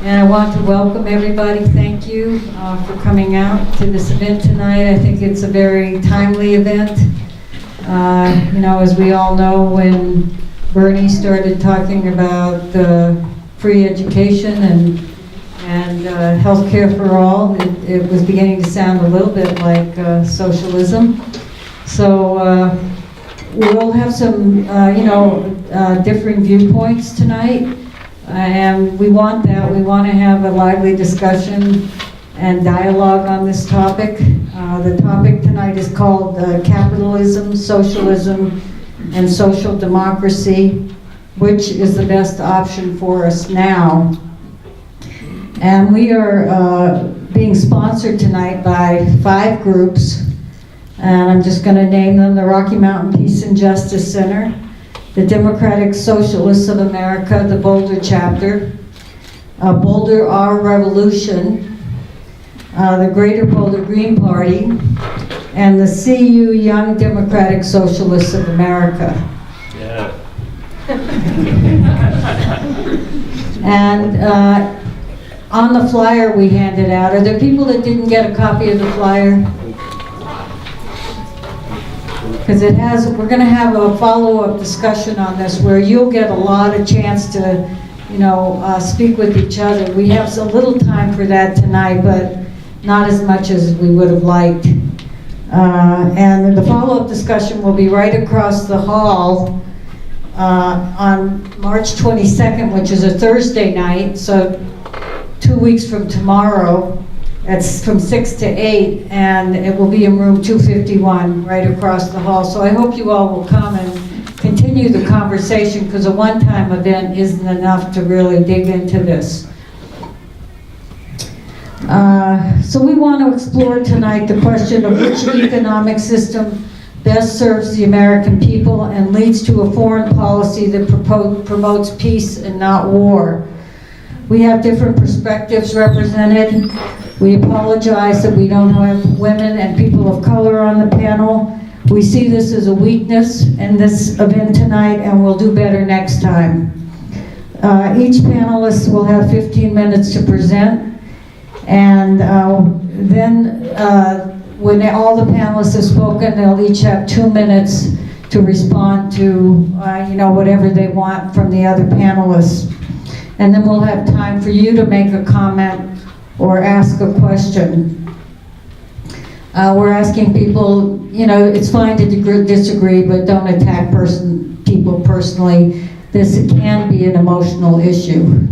And I want to welcome everybody. Thank you for coming out to this event tonight. I think it's a very timely event. As we all know, when Bernie started talking about free education and health care for all, it was beginning to sound a little bit like socialism. So we'll have some, differing viewpoints tonight. And we want that. We want to have a lively discussion and dialogue on this topic. The topic tonight is called Capitalism, Socialism, and Social Democracy. Which is the best option for us now? And we are being sponsored tonight by 5 groups. And I'm just going to name them: the Rocky Mountain Peace and Justice Center, the Democratic Socialists of America, the Boulder chapter, Boulder Our Revolution, the Greater Boulder Green Party, and the CU Young Democratic Socialists of America. Yeah. And on the flyer we handed out, are there people that didn't get a copy of the flyer? Because we're going to have a follow-up discussion on this where you'll get a lot of chance to, speak with each other. We have a little time for that tonight, but not as much as we would have liked. And the follow-up discussion will be right across the hall on March 22nd, which is a Thursday night, so 2 weeks from tomorrow. It's from 6 to 8, and it will be in room 251 right across the hall. So I hope you all will come and continue the conversation, because a one-time event isn't enough to really dig into this. So we want to explore tonight the question of which economic system best serves the American people and leads to a foreign policy that promotes peace and not war. We have different perspectives represented. We apologize that we don't have women and people of color on the panel. We see this as a weakness in this event tonight, and we'll do better next time. Each panelist will have 15 minutes to present, and then when all the panelists have spoken, they'll each have 2 minutes to respond to whatever they want from the other panelists. And then we'll have time for you to make a comment or ask a question. We're asking people, it's fine to disagree, but don't attack people personally. This can be an emotional issue.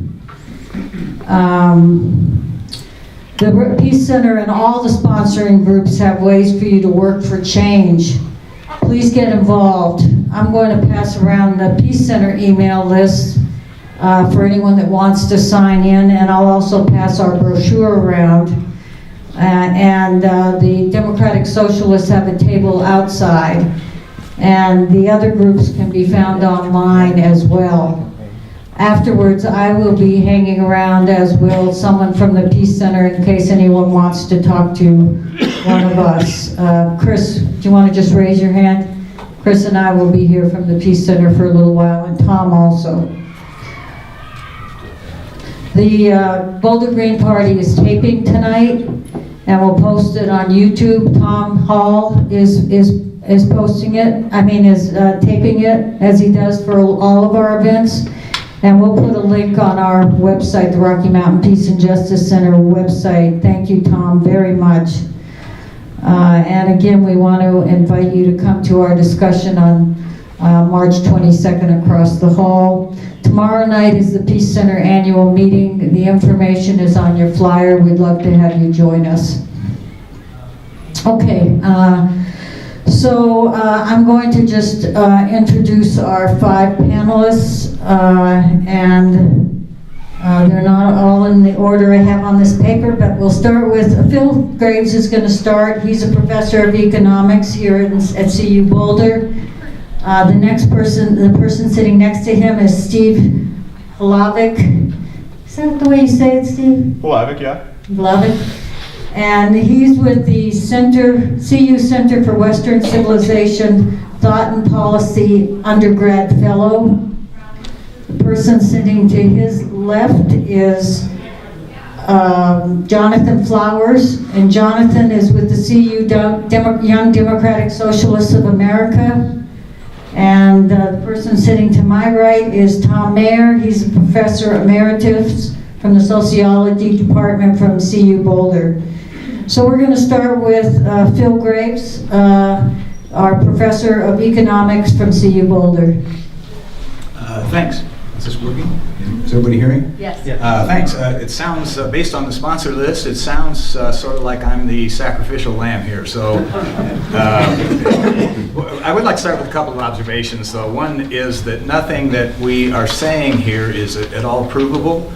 The Peace Center and all the sponsoring groups have ways for you to work for change. Please get involved. I'm going to pass around the Peace Center email list for anyone that wants to sign in, and I'll also pass our brochure around. The Democratic Socialists have a table outside, and the other groups can be found online as well. Afterwards, I will be hanging around, as will someone from the Peace Center, in case anyone wants to talk to one of us. Chris, do you want to just raise your hand? Chris and I will be here from the Peace Center for a little while, and Tom also. The Boulder Green Party is taping tonight, and we'll post it on YouTube. Tom Hall is posting it, is taping it, as he does for all of our events. And we'll put a link on our website, the Rocky Mountain Peace and Justice Center website. Thank you, Tom, very much. And again, we want to invite you to come to our discussion on March 22nd across the hall. Tomorrow night is the Peace Center annual meeting. The information is on your flyer. We'd love to have you join us. Okay, so I'm going to just introduce our 5 panelists, and they're not all in the order I have on this paper, but we'll start with Phil Graves is going to start. He's a professor of economics here at CU Boulder. The next person, the person sitting next to him is Steve Hlavik. Is that the way you say it, Steve? Hlavik, yeah. Hlavik. And he's with the CU Center for Western Civilization Thought and Policy undergrad fellow. The person sitting to his left is Jonathan Flowers, and Jonathan is with the CU Young Democratic Socialists of America. And the person sitting to my right is Tom Mayer. He's a professor emeritus from the sociology department from CU Boulder. So we're going to start with Phil Graves, our professor of economics from CU Boulder. Thanks. Is this working? Is everybody hearing? Yes. Thanks. It sounds, based on the sponsor list, it sounds sort of like I'm the sacrificial lamb here. So I would like to start with a couple of observations. So one is that nothing that we are saying here is at all provable.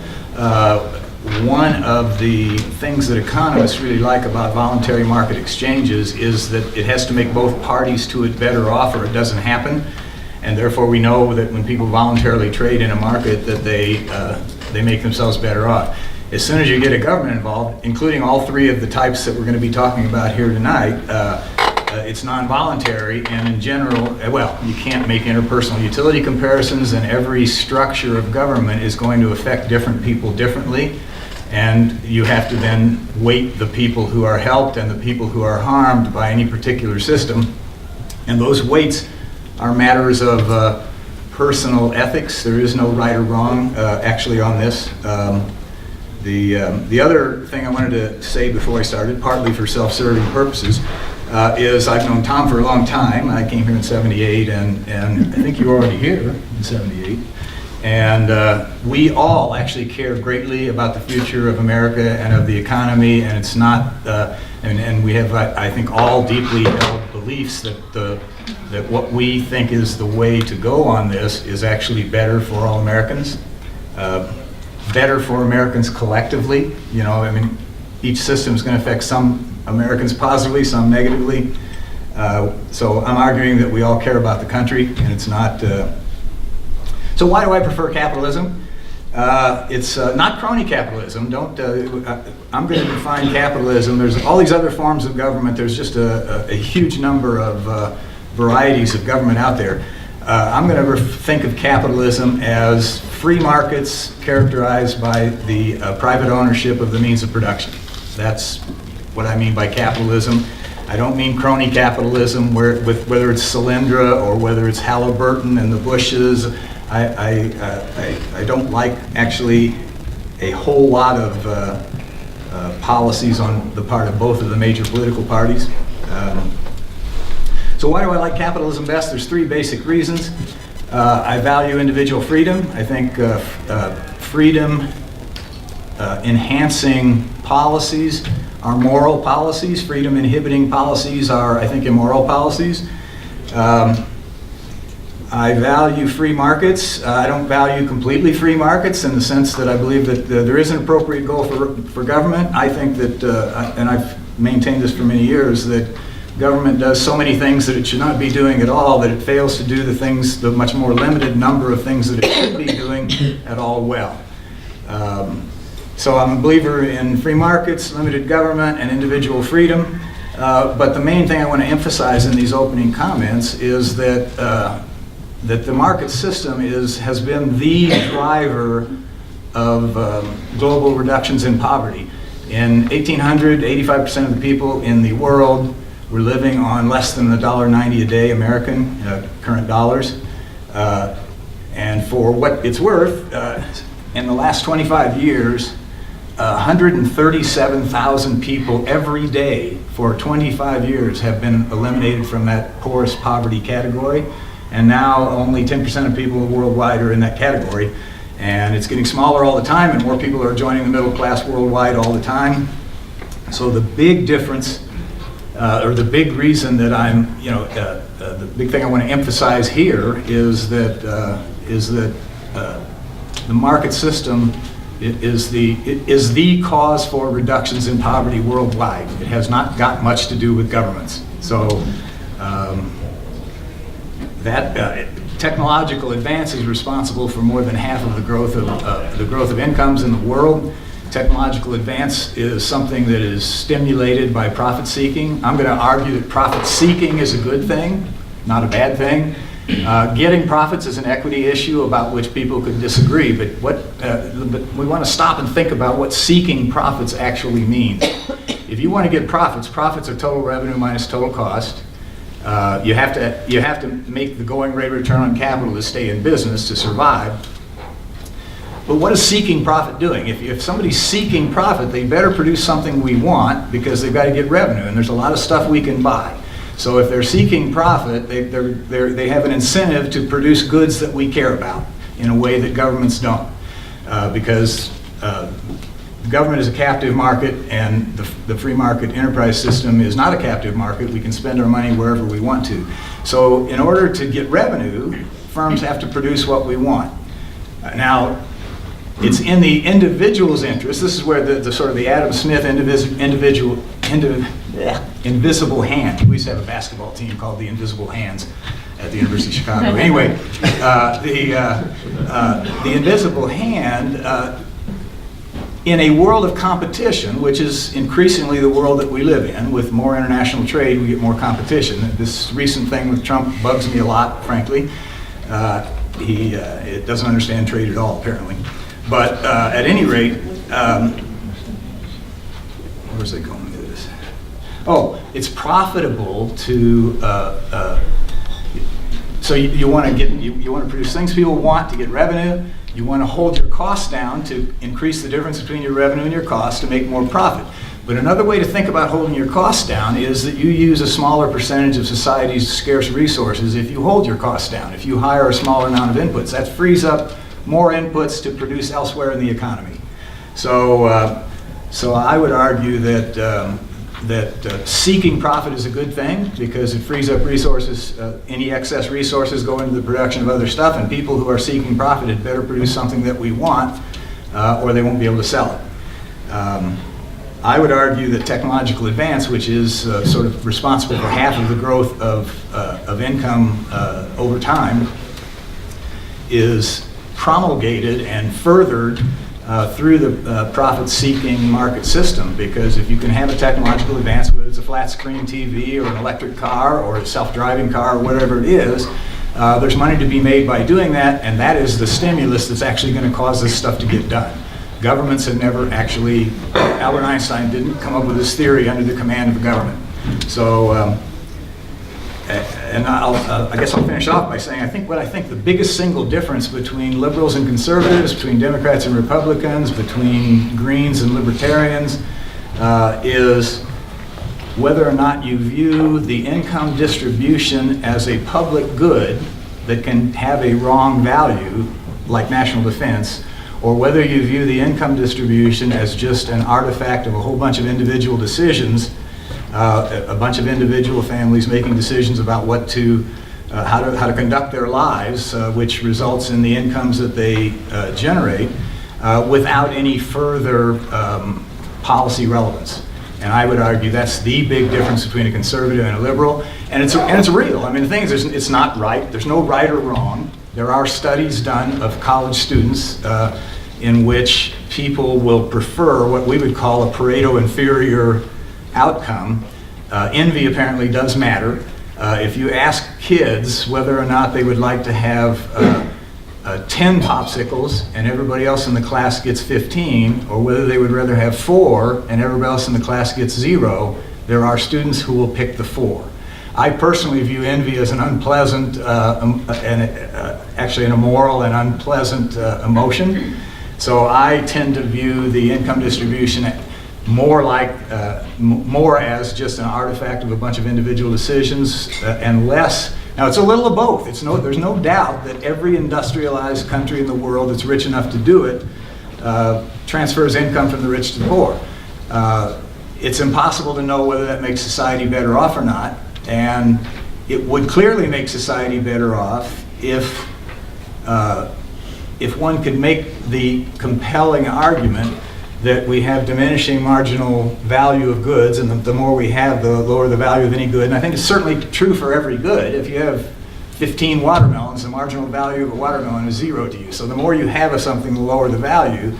One of the things that economists really like about voluntary market exchanges is that it has to make both parties to it better off or it doesn't happen. And therefore we know that when people voluntarily trade in a market that they make themselves better off. As soon as you get a government involved, including all three of the types that we're going to be talking about here tonight, it's non-voluntary, and in general, well, you can't make interpersonal utility comparisons, and every structure of government is going to affect different people differently, and you have to then weight the people who are helped and the people who are harmed by any particular system, and those weights are matters of personal ethics. There is no right or wrong actually on this. The other thing I wanted to say before I started, partly for self-serving purposes, is I've known Tom for a long time. I came here in '78, and I think you were already here in '78. And we all actually care greatly about the future of America and of the economy, and it's not, and we have, I think, all deeply held beliefs that what we think is the way to go on this is actually better for all Americans, better for Americans collectively. You know, I mean, each system is going to affect some Americans positively, some negatively. So I'm arguing that we all care about the country, and it's not. So why do I prefer capitalism? It's not crony capitalism. I'm going to define capitalism. There's all these other forms of government. There's just a huge number of varieties of government out there. I'm going to think of capitalism as free markets characterized by the private ownership of the means of production. That's what I mean by capitalism. I don't mean crony capitalism, whether it's Solyndra or whether it's Halliburton and the Bushes. I don't like actually a whole lot of policies on the part of both of the major political parties. So why do I like capitalism best? There's three basic reasons. I value individual freedom. I think freedom enhancing policies are moral policies. Freedom inhibiting policies are, I think, immoral policies. I value free markets. I don't value completely free markets in the sense that I believe that there is an appropriate goal for government. I think that, and I've maintained this for many years, that government does so many things that it should not be doing at all, that it fails to do the much more limited number of things that it should be doing at all well. So I'm a believer in free markets, limited government, and individual freedom. But the main thing I want to emphasize in these opening comments is that the market system has been the driver of global reductions in poverty. In 1800, 85% of the people in the world were living on less than $1.90 a day American, current dollars. And for what it's worth, in the last 25 years, 137,000 people every day for 25 years have been eliminated from that poorest poverty category. And now only 10% of people worldwide are in that category. And it's getting smaller all the time, and more people are joining the middle class worldwide all the time. So the big difference, or the big reason that I'm, the big thing I want to emphasize here is that the market system is the cause for reductions in poverty worldwide. It has not got much to do with governments. So that technological advance is responsible for more than half of the growth of incomes in the world. Technological advance is something that is stimulated by profit seeking. I'm going to argue that profit seeking is a good thing, not a bad thing. Getting profits is an equity issue about which people could disagree, but we want to stop and think about what seeking profits actually means. If you want to get profits, profits are total revenue minus total cost. You have to make the going rate return on capital to stay in business, to survive. But what is seeking profit doing? If somebody's seeking profit, they better produce something we want, because they've got to get revenue, and there's a lot of stuff we can buy. So if they're seeking profit, they have an incentive to produce goods that we care about in a way that governments don't. Because government is a captive market, and the free market enterprise system is not a captive market. We can spend our money wherever we want to. So in order to get revenue, firms have to produce what we want. Now, it's in the individual's interest. This is where the sort of the Adam Smith invisible hand. We used to have a basketball team called the Invisible Hands at the University of Chicago. Anyway, the invisible hand, in a world of competition, which is increasingly the world that we live in, with more international trade, we get more competition. This recent thing with Trump bugs me a lot, frankly. He doesn't understand trade at all, apparently. But at any rate, where's it going with this? Oh, it's profitable to. So you want to produce things people want to get revenue. You want to hold your costs down to increase the difference between your revenue and your costs to make more profit. But another way to think about holding your costs down is that you use a smaller percentage of society's scarce resources if you hold your costs down. If you hire a smaller amount of inputs, that frees up more inputs to produce elsewhere in the economy. So I would argue that seeking profit is a good thing, because it frees up resources. Any excess resources go into the production of other stuff, and people who are seeking profit had better produce something that we want, or they won't be able to sell it. I would argue that technological advance, which is sort of responsible for half of the growth of income over time, is promulgated and furthered through the profit-seeking market system. Because if you can have a technological advance, whether it's a flat-screen TV or an electric car or a self-driving car or whatever it is, there's money to be made by doing that, and that is the stimulus that's actually going to cause this stuff to get done. Governments have never actually, Albert Einstein didn't come up with this theory under the command of the government. So, and I guess I'll finish off by saying I think the biggest single difference between liberals and conservatives, between Democrats and Republicans, between Greens and Libertarians, is whether or not you view the income distribution as a public good that can have a wrong value, like national defense, or whether you view the income distribution as just an artifact of a whole bunch of individual decisions, a bunch of individual families making decisions about how to conduct their lives, which results in the incomes that they generate, without any further policy relevance. And I would argue that's the big difference between a conservative and a liberal, and it's real. I mean, the thing is, it's not right. There's no right or wrong. There are studies done of college students in which people will prefer what we would call a Pareto inferior outcome. Envy apparently does matter. If you ask kids whether or not they would like to have 10 popsicles and everybody else in the class gets 15, or whether they would rather have 4 and everybody else in the class gets 0, there are students who will pick the 4. I personally view envy as an unpleasant, actually an immoral and unpleasant emotion. So I tend to view the income distribution more as just an artifact of a bunch of individual decisions, and less. Now, it's a little of both. There's no doubt that every industrialized country in the world that's rich enough to do it transfers income from the rich to the poor. It's impossible to know whether that makes society better off or not, and it would clearly make society better off if one could make the compelling argument that we have diminishing marginal value of goods, and the more we have, the lower the value of any good. And I think it's certainly true for every good. If you have 15 watermelons, the marginal value of a watermelon is 0 to you. So the more you have of something, the lower the value.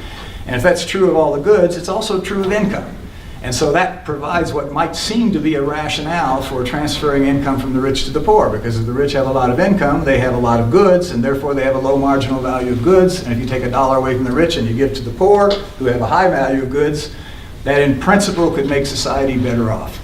And if that's true of all the goods, it's also true of income. And so that provides what might seem to be a rationale for transferring income from the rich to the poor, because if the rich have a lot of income, they have a lot of goods, and therefore they have a low marginal value of goods. And if you take $1 away from the rich and you give to the poor, who have a high value of goods, that in principle could make society better off.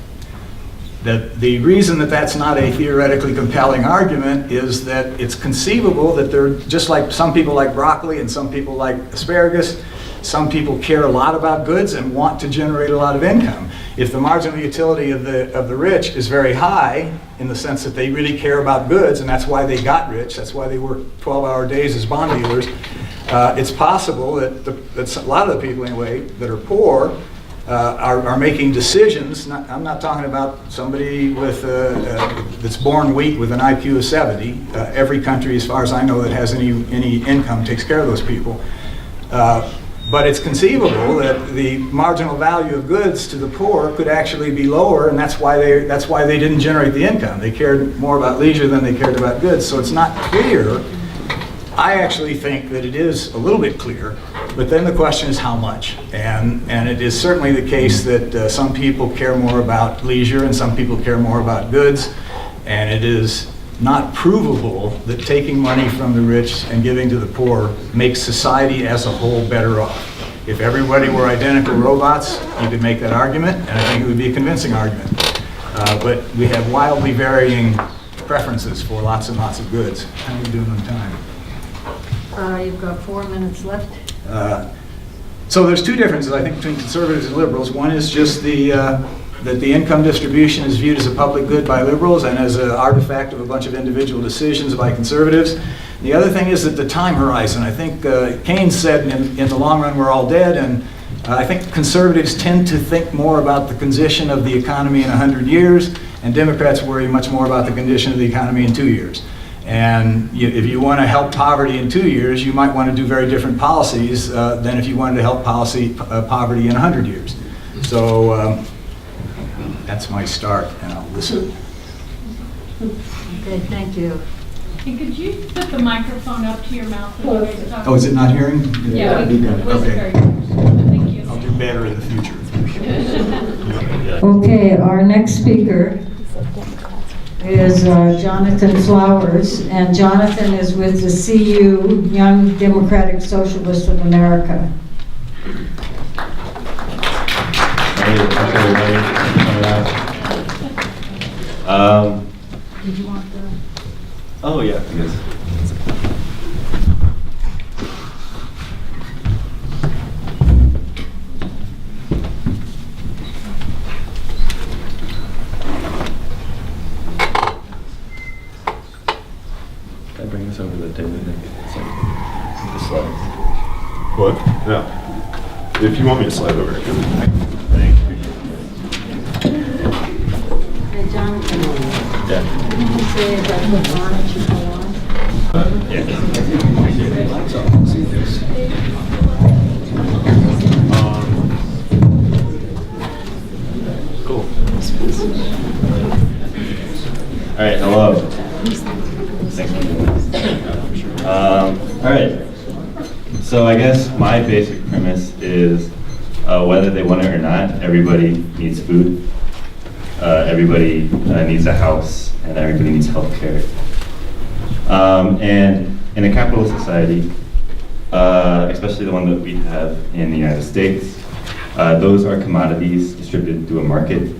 The reason that that's not a theoretically compelling argument is that it's conceivable that they're just like some people like broccoli and some people like asparagus. Some people care a lot about goods and want to generate a lot of income. If the marginal utility of the rich is very high, in the sense that they really care about goods, and that's why they got rich, that's why they work 12-hour days as bond dealers, it's possible that a lot of the people, anyway, that are poor are making decisions. I'm not talking about somebody with that's born weak with an IQ of 70. Every country, as far as I know, that has any income takes care of those people. But it's conceivable that the marginal value of goods to the poor could actually be lower, and that's why they didn't generate the income. They cared more about leisure than they cared about goods. So it's not clear. I actually think that it is a little bit clear, but then the question is how much. And it is certainly the case that some people care more about leisure and some people care more about goods, and it is not provable that taking money from the rich and giving to the poor makes society as a whole better off. If everybody were identical robots, you could make that argument, and I think it would be a convincing argument. But we have wildly varying preferences for lots and lots of goods. How are we doing on time? You've got 4 minutes left. So there's two differences, I think, between conservatives and liberals. One is just that the income distribution is viewed as a public good by liberals and as an artifact of a bunch of individual decisions by conservatives. The other thing is that the time horizon. I think Keynes said in the long run we're all dead, and I think conservatives tend to think more about the condition of the economy in 100 years, and Democrats worry much more about the condition of the economy in 2 years. And if you want to help poverty in 2 years, you might want to do very different policies than if you wanted to help poverty in 100 years. So that's my start, and I'll listen. Okay, thank you. And could you put the microphone up to your mouth when you guys talk? Oh, is it not hearing? Yeah, it was Okay. very good. Thank you. I'll do better in the future. Okay, our next speaker is Jonathan Flowers, and Jonathan is with the CU, Young Democratic Socialists of America. Hey, everybody. Did you want the... Oh yeah, yes. Can I bring this over to the table? The slides. What? No. If you want me to slide over, I can. Thank you. Hey, Jonathan, Yeah. what did you say about the on you go on? Cool. All right, hello. Thank you. All right. So I guess my basic premise is whether they want it or not, everybody needs food. Everybody needs a house, and everybody needs health care. And in a capitalist society, especially the one that we have in the United States, those are commodities distributed through a market.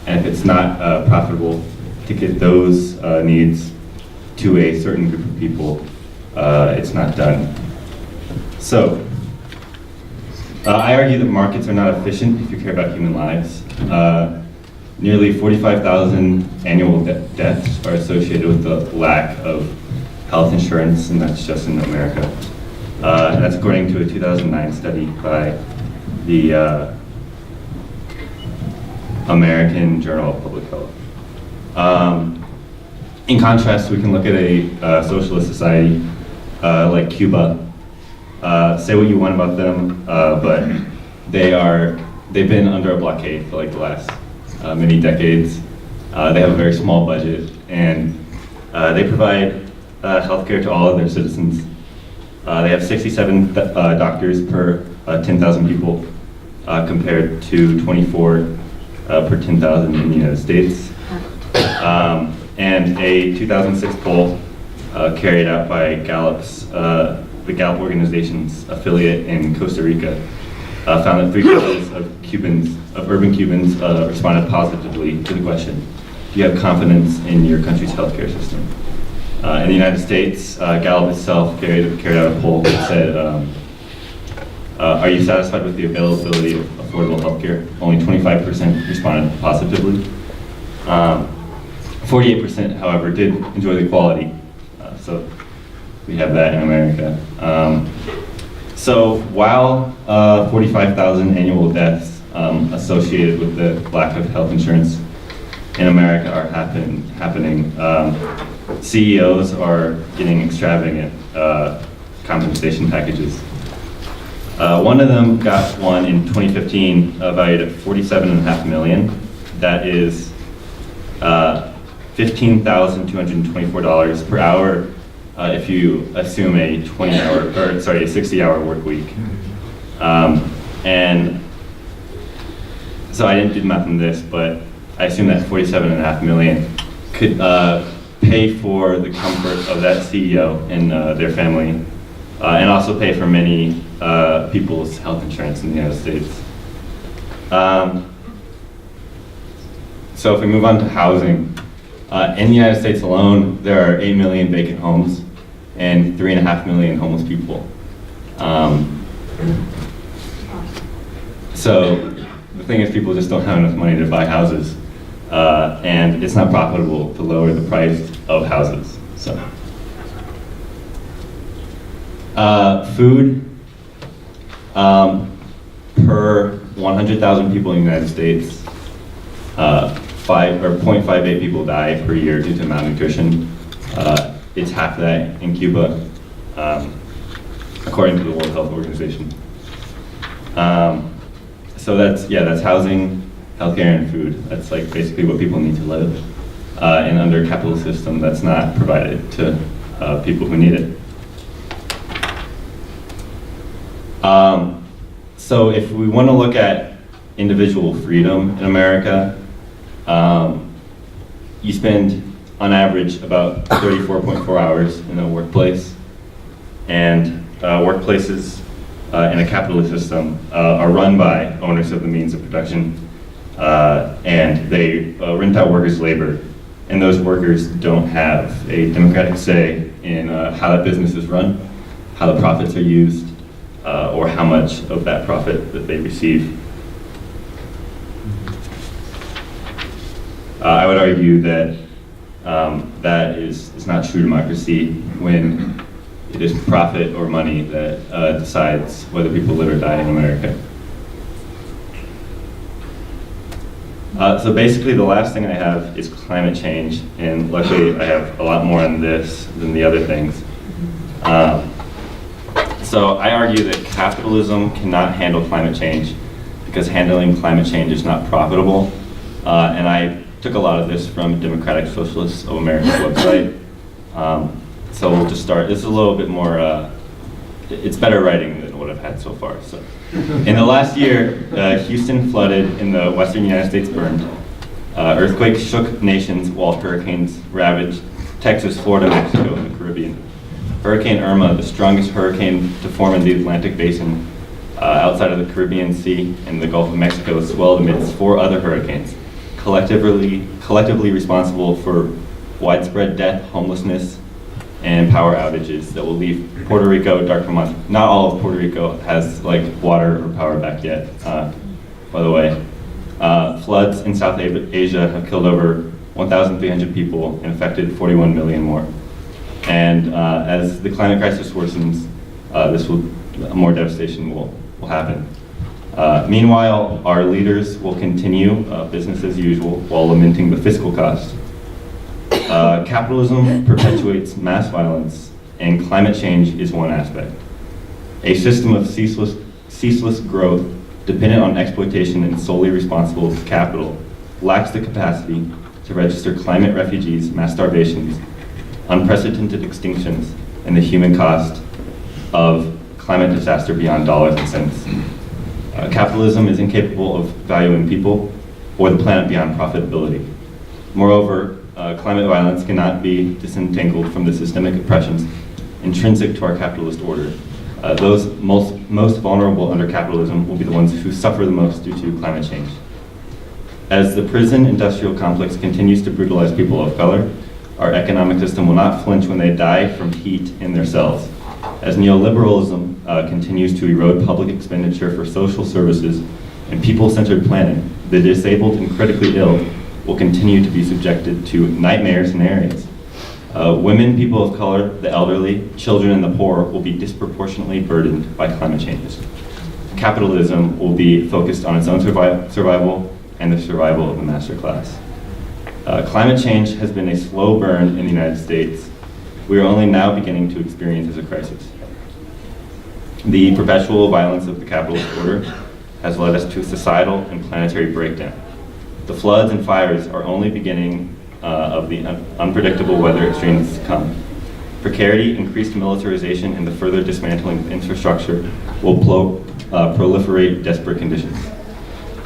And if it's not profitable to get those needs to a certain group of people, it's not done. So, I argue that markets are not efficient if you care about human lives. Nearly 45,000 annual deaths are associated with the lack of health insurance, and that's just in America. And that's according to a 2009 study by the American Journal of Public Health. In contrast, we can look at a socialist society like Cuba. Say what you want about them, but they've been under a blockade for like the last many decades. They have a very small budget, and they provide healthcare to all of their citizens. They have 67 doctors per 10,000 people. compared to 24 per 10,000 in the United States. And a 2006 poll carried out by the Gallup organization's affiliate in Costa Rica found that 3/4 of urban Cubans responded positively to the question, do you have confidence in your country's healthcare system? In the United States, Gallup itself carried out a poll that said, are you satisfied with the availability of affordable healthcare? Only 25% responded positively. 48%, however, did enjoy the quality. So we have that in America. So while 45,000 annual deaths associated with the lack of health insurance in America are happening, CEOs are getting extravagant compensation packages. One of them got one in 2015 valued at $47.5 million. That is $15,224 per hour if you assume a 60-hour work week. And so I didn't do the math on this, but I assume that $47.5 million could pay for the comfort of that CEO and their family, and also pay for many people's health insurance in the United States. So if we move on to housing, in the United States alone, there are 8 million vacant homes and 3.5 million homeless people. So the thing is, people just don't have enough money to buy houses, and it's not profitable to lower the price of houses. So, food per 100,000 people in the United States, 0.58 people die per year due to malnutrition. It's half that in Cuba, according to the World Health Organization. So that's housing, healthcare, and food. That's like basically what people need to live. And under a capitalist system, that's not provided to people who need it. So if we want to look at individual freedom in America, you spend on average about 34.4 hours in a workplace, and workplaces in a capitalist system are run by owners of the means of production, and they rent out workers' labor, and those workers don't have a democratic say in how that business is run, how the profits are used, or how much of that profit that they receive. I would argue that that is not true democracy when it is profit or money that decides whether people live or die in America. So basically the last thing I have is climate change, and luckily I have a lot more on this than the other things. So I argue that capitalism cannot handle climate change because handling climate change is not profitable, and I took a lot of this from Democratic Socialists of America's website. So we'll just start. This is a little bit more, it's better writing than what I've had so far. So, in the last year, Houston flooded and the western United States burned. Earthquakes shook nations while hurricanes ravaged Texas, Florida, Mexico, and the Caribbean. Hurricane Irma, the strongest hurricane to form in the Atlantic Basin outside of the Caribbean Sea and the Gulf of Mexico, swelled amidst 4 other hurricanes, collectively responsible for widespread death, homelessness, and power outages that will leave Puerto Rico dark for months. Not all of Puerto Rico has like water or power back yet, by the way. Floods in South Asia have killed over 1,300 people and affected 41 million more. And as the climate crisis worsens, more devastation will happen. Meanwhile, our leaders will continue business as usual while lamenting the fiscal cost. Capitalism perpetuates mass violence, and climate change is one aspect. A system of ceaseless growth dependent on exploitation and solely responsible to capital lacks the capacity to register climate refugees, mass starvations, unprecedented extinctions, and the human cost of climate disaster beyond dollars and cents. Capitalism is incapable of valuing people or the planet beyond profitability. Moreover, climate violence cannot be disentangled from the systemic oppressions intrinsic to our capitalist order. Those most vulnerable under capitalism will be the ones who suffer the most due to climate change. As the prison industrial complex continues to brutalize people of color, our economic system will not flinch when they die from heat in their cells. As neoliberalism continues to erode public expenditure for social services and people-centered planning, the disabled and critically ill will continue to be subjected to nightmare scenarios. Women, people of color, the elderly, children, and the poor will be disproportionately burdened by climate changes. Capitalism will be focused on its own survival and the survival of the master class. Climate change has been a slow burn in the United States. We are only now beginning to experience as a crisis. The perpetual violence of the capitalist order has led us to a societal and planetary breakdown. The floods and fires are only beginning of the unpredictable weather extremes to come. Precarity, increased militarization, and the further dismantling of infrastructure will proliferate desperate conditions.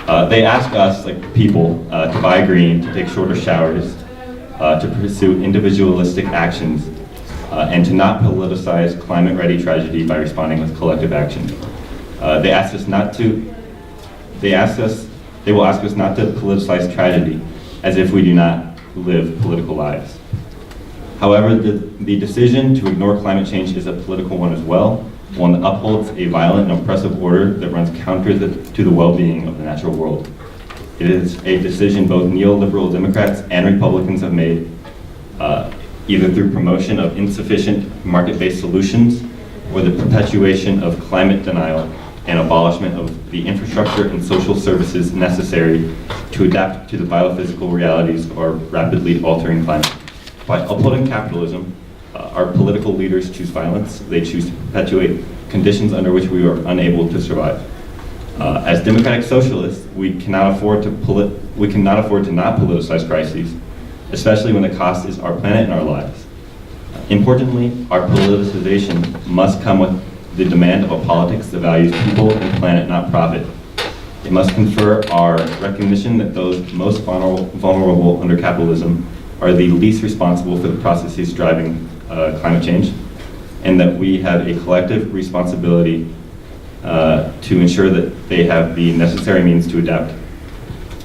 They ask us, like people, to buy green, to take shorter showers, to pursue individualistic actions, and to not politicize climate-ready tragedy by responding with collective action. They will ask us not to politicize tragedy as if we do not live political lives. However, the decision to ignore climate change is a political one as well, one that upholds a violent and oppressive order that runs counter to the well-being of the natural world. It is a decision both neoliberal Democrats and Republicans have made, either through promotion of insufficient market-based solutions or the perpetuation of climate denial and abolishment of the infrastructure and social services necessary to adapt to the biophysical realities of our rapidly altering climate. By upholding capitalism, our political leaders choose violence. They choose to perpetuate conditions under which we are unable to survive. As democratic socialists, we cannot afford to not politicize crises, especially when the cost is our planet and our lives. Importantly, our politicization must come with the demand of a politics that values people and planet, not profit. It must confer our recognition that those most vulnerable under capitalism are the least responsible for the processes driving climate change, and that we have a collective responsibility to ensure that they have the necessary means to adapt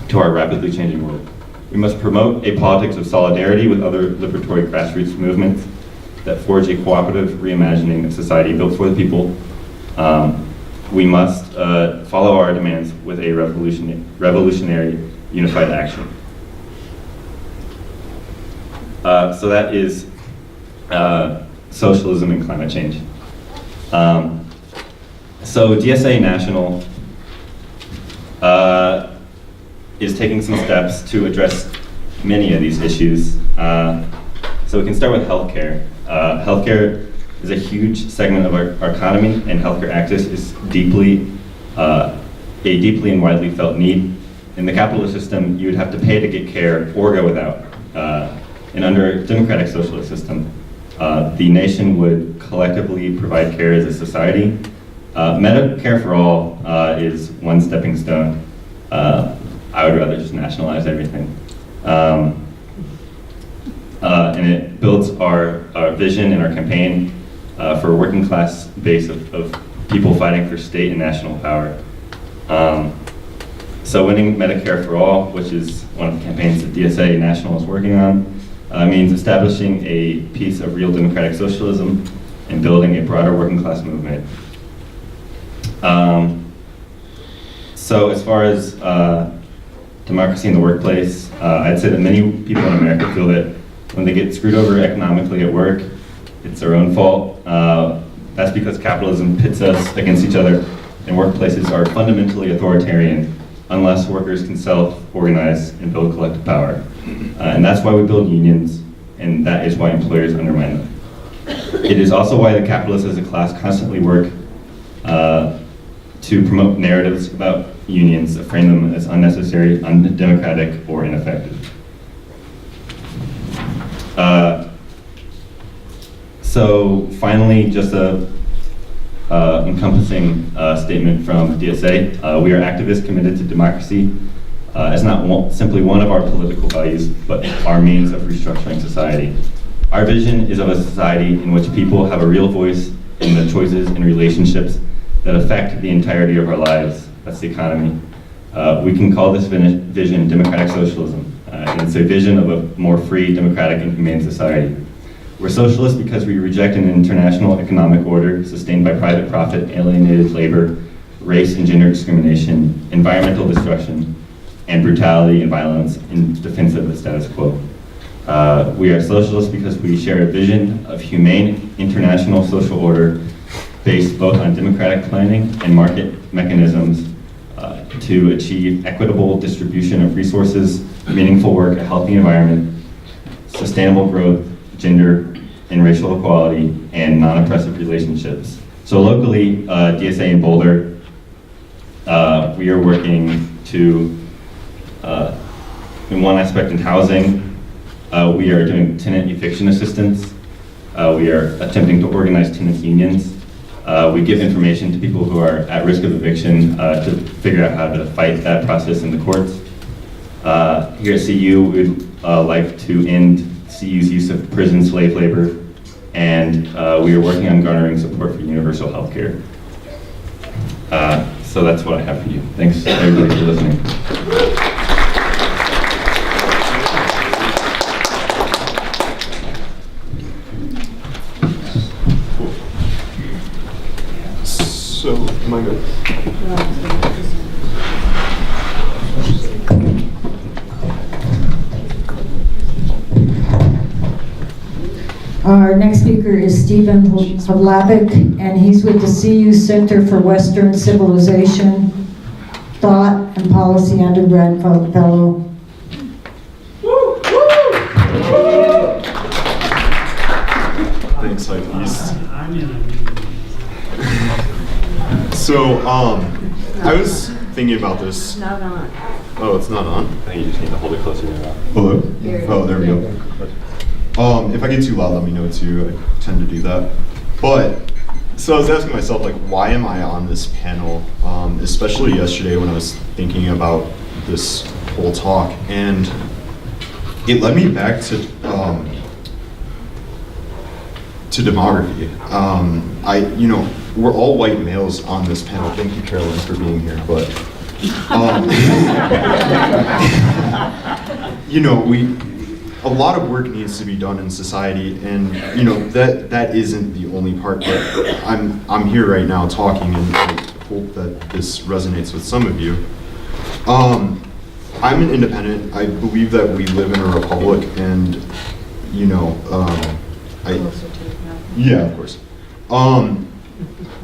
to our rapidly changing world. We must promote a politics of solidarity with other liberatory grassroots movements that forge a cooperative reimagining of society built for the people. We must follow our demands with a revolutionary unified action. So that is socialism and climate change. So DSA National is taking some steps to address many of these issues. So we can start with healthcare. Healthcare is a huge segment of our economy, and healthcare access is a deeply and widely felt need. In the capitalist system, you would have to pay to get care or go without. And under a democratic socialist system, the nation would collectively provide care as a society. Medicare for all is one stepping stone. I would rather just nationalize everything. And it builds our vision and our campaign for a working class base of people fighting for state and national power. So winning Medicare for all, which is one of the campaigns that DSA National is working on, means establishing a piece of real democratic socialism and building a broader working class movement. So as far as democracy in the workplace, I'd say that many people in America feel that when they get screwed over economically at work, it's their own fault. That's because capitalism pits us against each other, and workplaces are fundamentally authoritarian unless workers can self-organize and build collective power. And that's why we build unions, and that is why employers undermine them. It is also why the capitalists as a class constantly work to promote narratives about unions that frame them as unnecessary, undemocratic, or ineffective. So finally, just a encompassing statement from DSA. We are activists committed to democracy as not simply one of our political values, but our means of restructuring society. Our vision is of a society in which people have a real voice in the choices and relationships that affect the entirety of our lives. That's the economy. We can call this vision democratic socialism. And it's a vision of a more free, democratic, and humane society. We're socialists because we reject an international economic order sustained by private profit, alienated labor, race and gender discrimination, environmental destruction, and brutality and violence in defense of the status quo. We are socialists because we share a vision of humane international social order based both on democratic planning and market mechanisms to achieve equitable distribution of resources, meaningful work, a healthy environment, sustainable growth, gender and racial equality, and non-oppressive relationships. So locally, DSA in Boulder, we are working to, in one aspect in housing, we are doing tenant eviction assistance. We are attempting to organize tenants unions. We give information to people who are at risk of eviction to figure out how to fight that process in the courts. Here at CU, we'd like to end CU's use of prison slave labor, and we are working on garnering support for universal health care. So that's what I have for you. Thanks everybody for listening. So, am I good? Our next speaker is Stephen Havlavic, and he's with the CU Center for Western Civilization, Thought and Policy undergrad fellow. Thanks, Hype East. So, I was thinking about this. Not on. Oh, it's not on? I think you just need to hold it closer to your mouth. Hello? Oh, there we go. If I get too loud, let me know too. I tend to do that. But, so I was asking myself, like, why am I on this panel? Especially yesterday when I was thinking about this whole talk. And it led me back to demography. We're all white males on this panel. Thank you, Carolyn, for being here. But, a lot of work needs to be done in society, and that isn't the only part. But I'm here right now talking, and I hope that this resonates with some of you. I'm an independent. I believe that we live in a republic, and yeah, of course.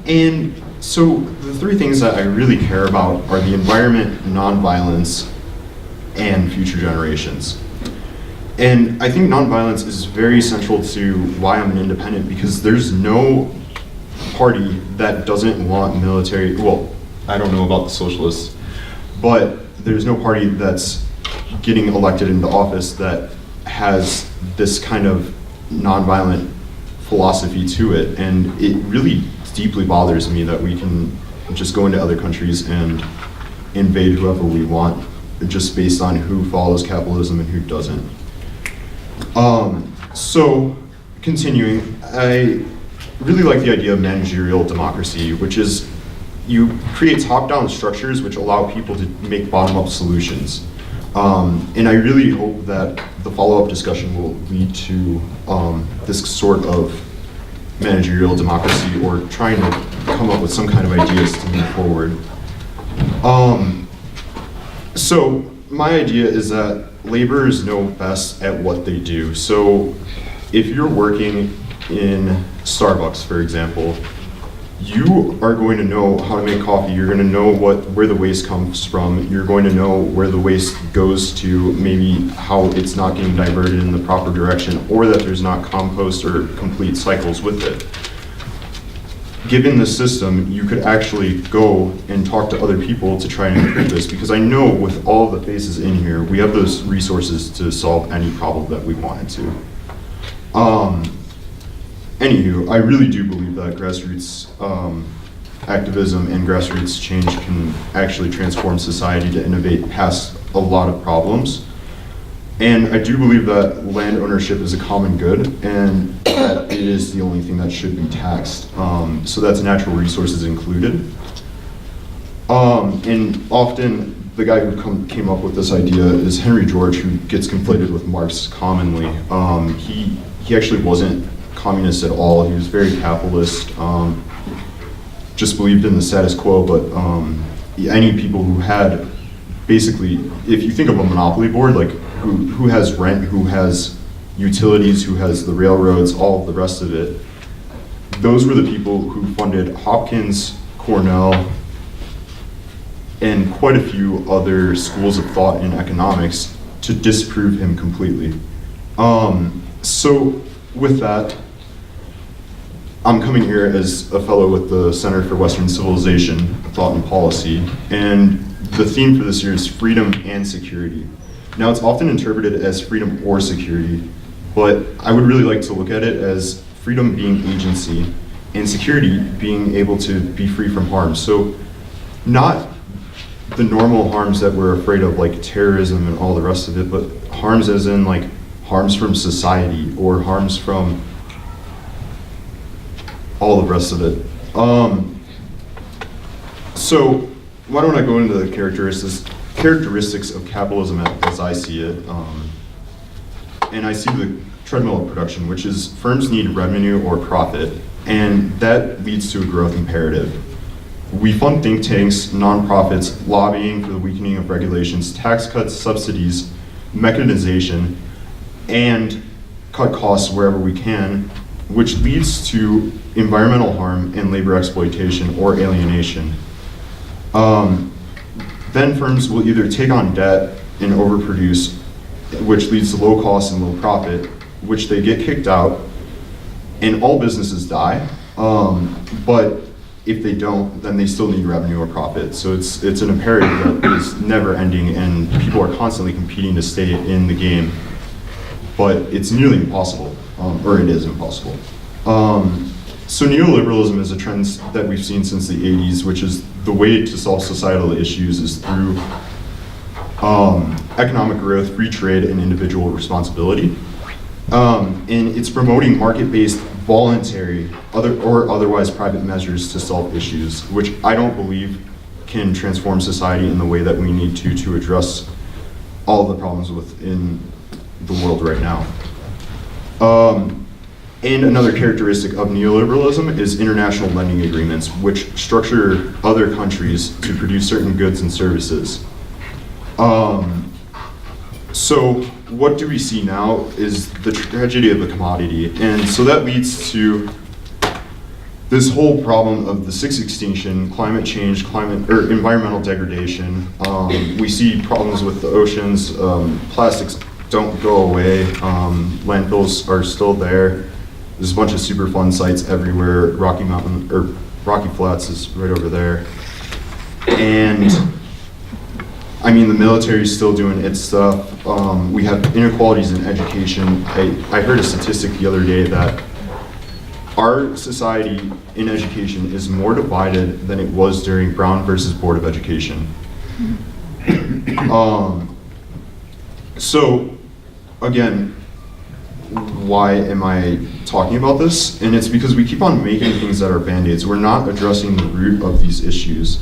And so the three things that I really care about are the environment, nonviolence, and future generations. And I think nonviolence is very central to why I'm an independent, because there's no party that doesn't want military, well, I don't know about the socialists, but there's no party that's getting elected into office that has this kind of nonviolent philosophy to it. And it really deeply bothers me that we can just go into other countries and invade whoever we want just based on who follows capitalism and who doesn't. So continuing, I really like the idea of managerial democracy, which is you create top-down structures which allow people to make bottom-up solutions. And I really hope that the follow-up discussion will lead to this sort of managerial democracy, or trying to come up with some kind of ideas to move forward. So my idea is that laborers know best at what they do. So if you're working in Starbucks, for example, you are going to know how to make coffee. You're going to know where the waste comes from. You're going to know where the waste goes to, maybe how it's not getting diverted in the proper direction, or that there's not compost or complete cycles with it. Given the system, you could actually go and talk to other people to try and improve this, because I know with all the faces in here, we have those resources to solve any problem that we wanted to. Anywho, I really do believe that grassroots activism and grassroots change can actually transform society to innovate past a lot of problems. And I do believe that land ownership is a common good and that it is the only thing that should be taxed. So that's natural resources included. And often the guy who came up with this idea is Henry George, who gets conflated with Marx commonly. He actually wasn't communist at all. He was very capitalist, just believed in the status quo, but any people who had, basically, if you think of a monopoly board, like who has rent, who has utilities, who has the railroads, all of the rest of it, those were the people who funded Hopkins, Cornell, and quite a few other schools of thought in economics to disprove him completely. So with that, I'm coming here as a fellow with the Center for Western Civilization, Thought and Policy, and the theme for this year is freedom and security. Now, it's often interpreted as freedom or security, but I would really like to look at it as freedom being agency and security being able to be free from harm. So not the normal harms that we're afraid of, like terrorism and all the rest of it, but harms as in like harms from society or harms from all the rest of it. So why don't I go into the characteristics of capitalism as I see it. And I see the treadmill of production, which is firms need revenue or profit, and that leads to a growth imperative. We fund think tanks, nonprofits, lobbying for the weakening of regulations, tax cuts, subsidies, mechanization, and cut costs wherever we can, which leads to environmental harm and labor exploitation or alienation. Then firms will either take on debt and overproduce, which leads to low cost and low profit, which they get kicked out, and all businesses die. But if they don't, then they still need revenue or profit. So it's an imperative that is never ending, and people are constantly competing to stay in the game. But it's nearly impossible, or it is impossible. So neoliberalism is a trend that we've seen since the 80s, which is the way to solve societal issues is through economic growth, free trade, and individual responsibility. And it's promoting market-based, voluntary, or otherwise private measures to solve issues, which I don't believe can transform society in the way that we need to address all the problems within the world right now. And another characteristic of neoliberalism is international lending agreements, which structure other countries to produce certain goods and services. So what do we see now is the tragedy of the commodity. And so that leads to this whole problem of the sixth extinction, climate change, environmental degradation. We see problems with the oceans. Plastics don't go away. Landfills are still there. There's a bunch of Superfund sites everywhere. Rocky Flats is right over there. And I mean, the military's still doing its stuff. We have inequalities in education. I heard a statistic the other day that our society in education is more divided than it was during Brown versus Board of Education. So, again, why am I talking about this? And it's because we keep on making things that are band-aids. We're not addressing the root of these issues.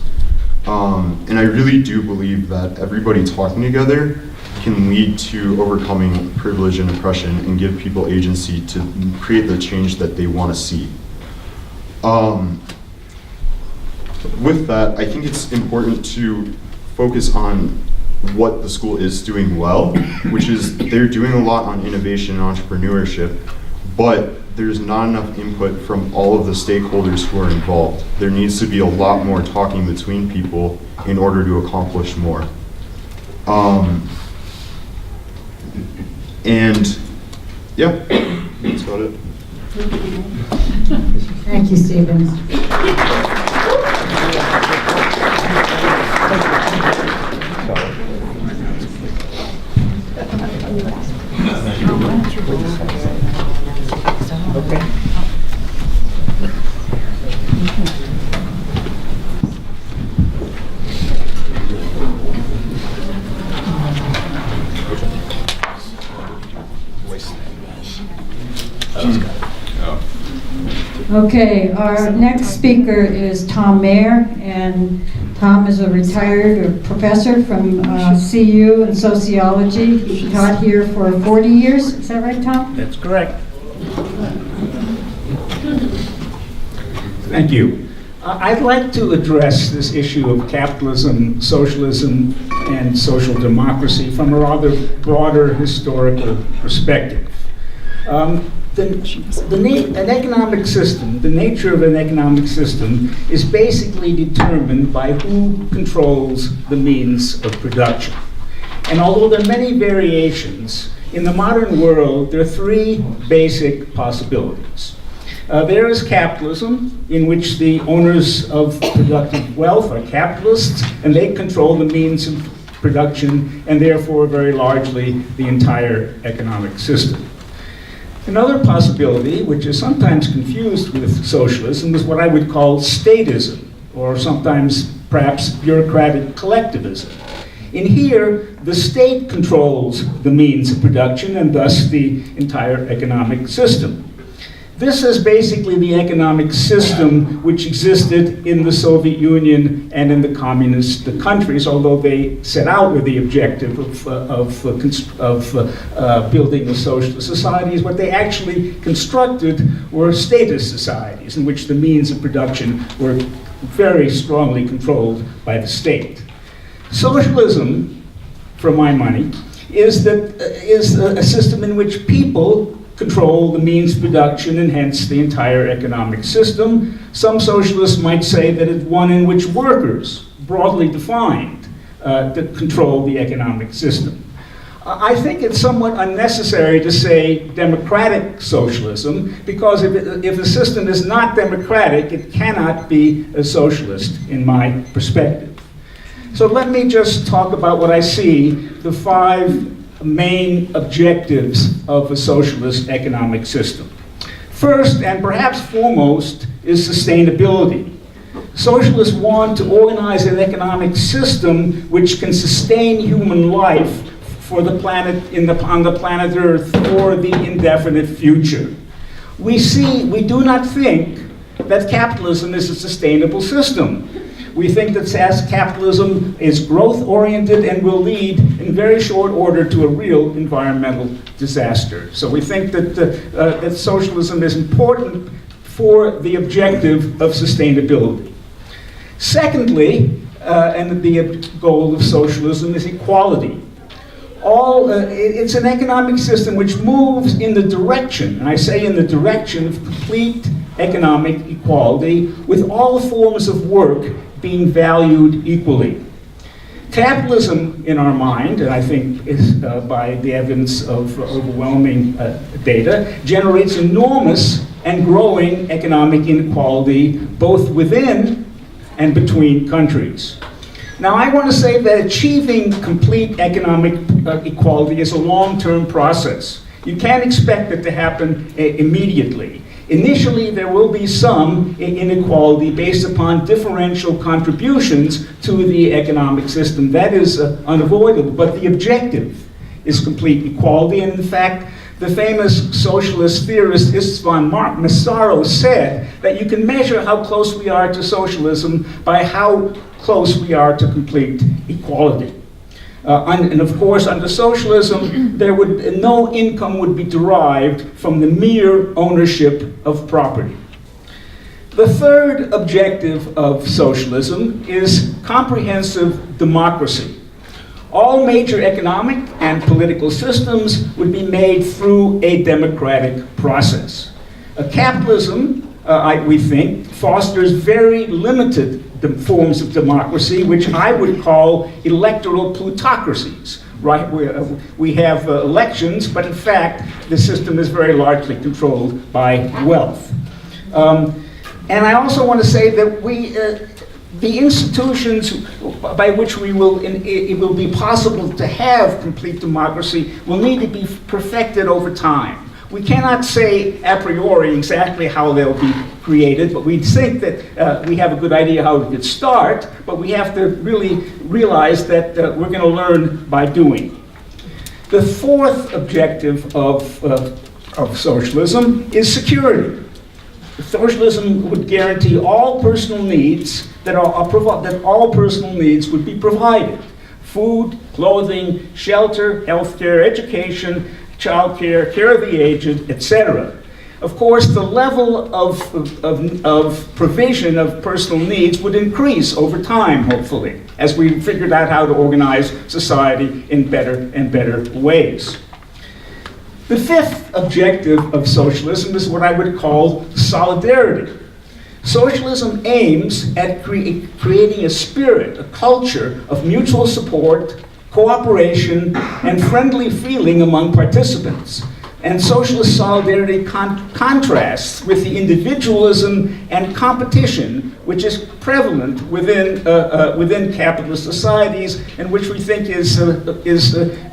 And I really do believe that everybody talking together can lead to overcoming privilege and oppression and give people agency to create the change that they want to see. With that, I think it's important to focus on what the school is doing well, which is they're doing a lot on innovation and entrepreneurship, but there's not enough input from all of the stakeholders who are involved. There needs to be a lot more talking between people in order to accomplish more. And yeah, that's about it. Thank you, Stephen. Okay, our next speaker is Tom Mayer, and Tom is a retired professor from CU in sociology. He taught here for 40 years. Is that right, Tom? That's correct. Thank you. I'd like to address this issue of capitalism, socialism, and social democracy from a rather broader historical perspective. An economic system, the nature of an economic system, is basically determined by who controls the means of production. And although there are many variations, in the modern world, there are three basic possibilities. There is capitalism, in which the owners of productive wealth are capitalists, and they control the means of production, and therefore, very largely, the entire economic system. Another possibility, which is sometimes confused with socialism, is what I would call statism, or sometimes perhaps bureaucratic collectivism. In here, the state controls the means of production and thus the entire economic system. This is basically the economic system which existed in the Soviet Union and in the communist countries, although they set out with the objective of building a socialist societies. What they actually constructed were statist societies in which the means of production were very strongly controlled by the state. Socialism, for my money, is a system in which people control the means of production and hence the entire economic system. Some socialists might say that it's one in which workers, broadly defined, that control the economic system. I think it's somewhat unnecessary to say democratic socialism, because if a system is not democratic, it cannot be a socialist in my perspective. So let me just talk about what I see, the five main objectives of a socialist economic system. First, and perhaps foremost, is sustainability. Socialists want to organize an economic system which can sustain human life for the planet on the planet Earth for the indefinite future. We do not think that capitalism is a sustainable system. We think that capitalism is growth-oriented and will lead in very short order to a real environmental disaster. So we think that socialism is important for the objective of sustainability. Secondly, and the goal of socialism is equality. It's an economic system which moves in the direction, and I say in the direction of complete economic equality, with all forms of work being valued equally. Capitalism, in our mind, and I think is by the evidence of overwhelming data, generates enormous and growing economic inequality both within and between countries. Now, I want to say that achieving complete economic equality is a long-term process. You can't expect it to happen immediately. Initially, there will be some inequality based upon differential contributions to the economic system. That is unavoidable, but the objective is complete equality. And in fact, the famous socialist theorist Istvan Massaro said that you can measure how close we are to socialism by how close we are to complete equality. And of course, under socialism, no income would be derived from the mere ownership of property. The third objective of socialism is comprehensive democracy. All major economic and political systems would be made through a democratic process. Capitalism, we think, fosters very limited forms of democracy, which I would call electoral plutocracies. Right? We have elections, but in fact, the system is very largely controlled by wealth. And I also want to say that the institutions by which it will be possible to have complete democracy will need to be perfected over time. We cannot say a priori exactly how they'll be created, but we think that we have a good idea how we could start, but we have to really realize that we're going to learn by doing. The fourth objective of socialism is security. Socialism would guarantee all personal needs that all personal needs would be provided: food, clothing, shelter, healthcare, education, childcare, care of the aged, etc. Of course, the level of provision of personal needs would increase over time, hopefully, as we figured out how to organize society in better and better ways. The fifth objective of socialism is what I would call solidarity. Socialism aims at creating a spirit, a culture of mutual support, cooperation, and friendly feeling among participants. And socialist solidarity contrasts with the individualism and competition which is prevalent within capitalist societies, and which we think is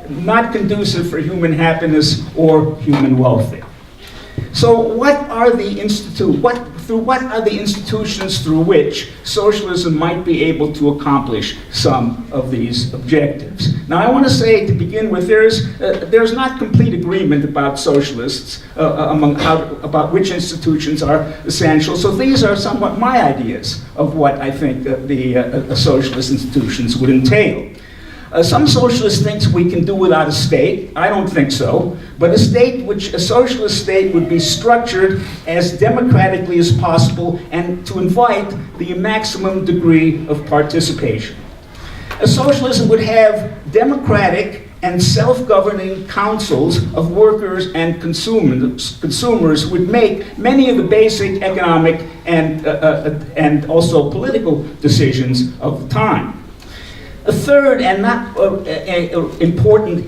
not conducive for human happiness or human welfare. So what are the institutions through which socialism might be able to accomplish some of these objectives? Now, I want to say to begin with, there's not complete agreement about socialists about which institutions are essential. So these are somewhat my ideas of what I think the socialist institutions would entail. Some socialists think we can do without a state. I don't think so. But a socialist state would be structured as democratically as possible and to invite the maximum degree of participation. A socialism would have democratic and self-governing councils of workers and consumers would make many of the basic economic and also political decisions of the time. A third and not important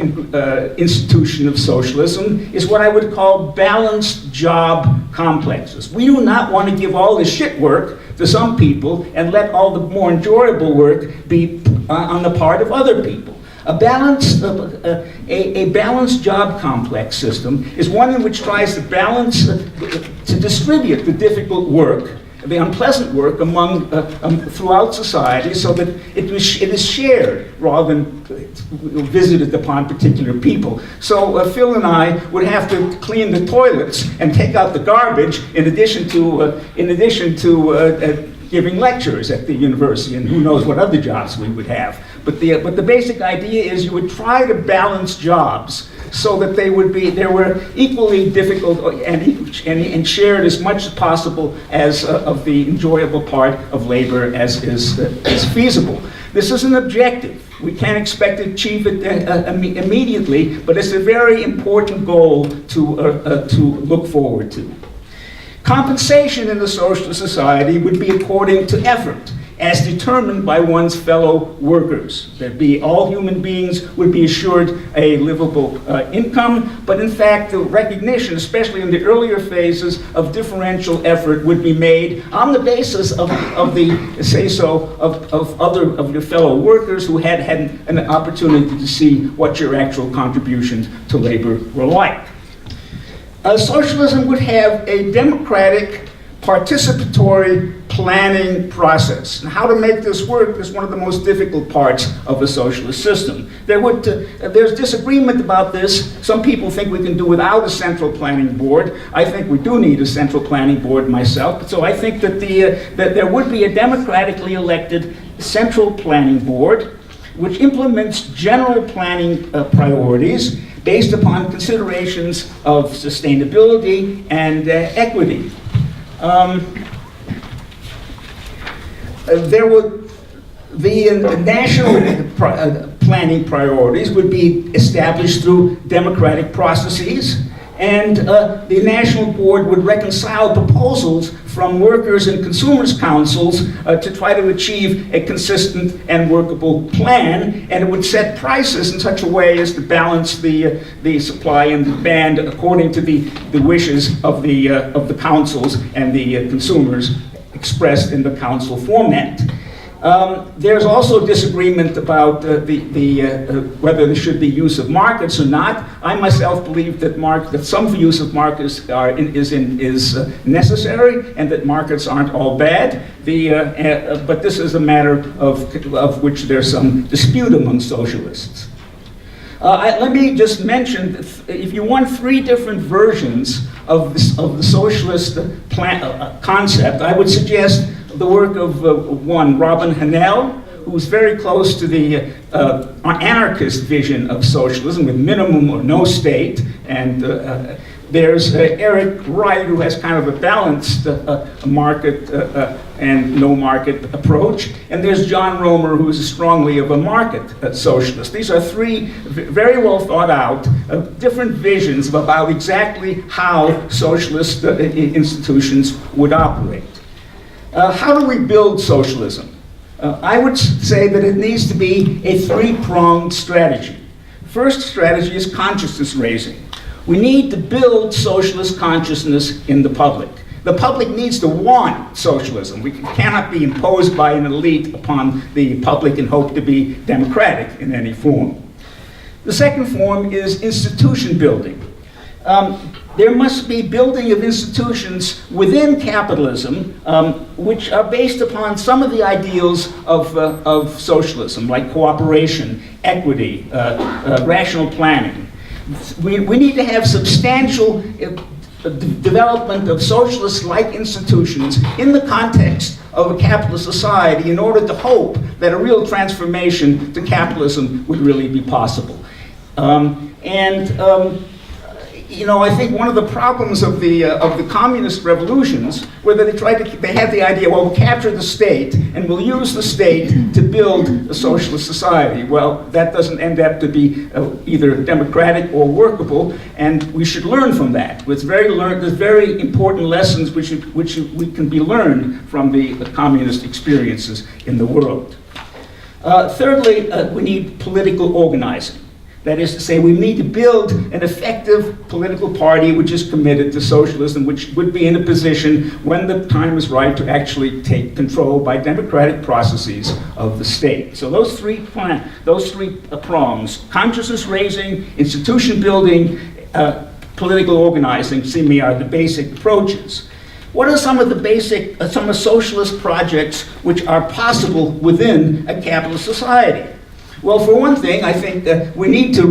institution of socialism is what I would call balanced job complexes. We do not want to give all the shit work to some people and let all the more enjoyable work be on the part of other people. A balanced job complex system is one in which tries to distribute the difficult work, the unpleasant work throughout society, so that it is shared rather than visited upon particular people. So Phil and I would have to clean the toilets and take out the garbage in addition to giving lectures at the university, and who knows what other jobs we would have. But the basic idea is you would try to balance jobs so that they were equally difficult and shared as much as possible as of the enjoyable part of labor as is feasible. This is an objective. We can't expect to achieve it immediately, but it's a very important goal to look forward to. Compensation in the socialist society would be according to effort, as determined by one's fellow workers. All human beings would be assured a livable income, but in fact the recognition, especially in the earlier phases of differential effort, would be made on the basis of your fellow workers who had an opportunity to see what your actual contributions to labor were like. Socialism would have a democratic, participatory planning process. And how to make this work is one of the most difficult parts of a socialist system. There's disagreement about this. Some people think we can do without a central planning board. I think we do need a central planning board myself. So I think that there would be a democratically elected central planning board which implements general planning priorities based upon considerations of sustainability and equity. The national planning priorities would be established through democratic processes, and the National Board would reconcile proposals from workers and consumers' councils to try to achieve a consistent and workable plan, and it would set prices in such a way as to balance the supply and demand according to the wishes of the councils and the consumers expressed in the council format. There's also disagreement about whether there should be use of markets or not. I myself believe that some use of markets is necessary, and that markets aren't all bad. But this is a matter of which there's some dispute among socialists. Let me just mention, if you want three different versions of the socialist concept, I would suggest the work of one, Robin Hanel, who was very close to the anarchist vision of socialism with minimum or no state. And there's Eric Wright, who has kind of a balanced market and no market approach. And there's John Romer, who is strongly of a market socialist. These are three very well thought out different visions about exactly how socialist institutions would operate. How do we build socialism? I would say that it needs to be a three-pronged strategy. First strategy is consciousness raising. We need to build socialist consciousness in the public. The public needs to want socialism. We cannot be imposed by an elite upon the public and hope to be democratic in any form. The second form is institution building. There must be building of institutions within capitalism which are based upon some of the ideals of socialism, like cooperation, equity, rational planning. We need to have substantial development of socialist-like institutions in the context of a capitalist society in order to hope that a real transformation to capitalism would really be possible. You know, I think one of the problems of the communist revolutions were that they had the idea, well, we'll capture the state and we'll use the state to build a socialist society. Well, that doesn't end up to be either democratic or workable, and we should learn from that. There's very important lessons which we can be learned from the communist experiences in the world. Thirdly, we need political organizing. That is to say, we need to build an effective political party which is committed to socialism, which would be in a position when the time is right to actually take control by democratic processes of the state. So those three prongs, consciousness raising, institution building, political organizing, seem to me are the basic approaches. What are some of the socialist projects which are possible within a capitalist society? Well, for one thing, I think that we need to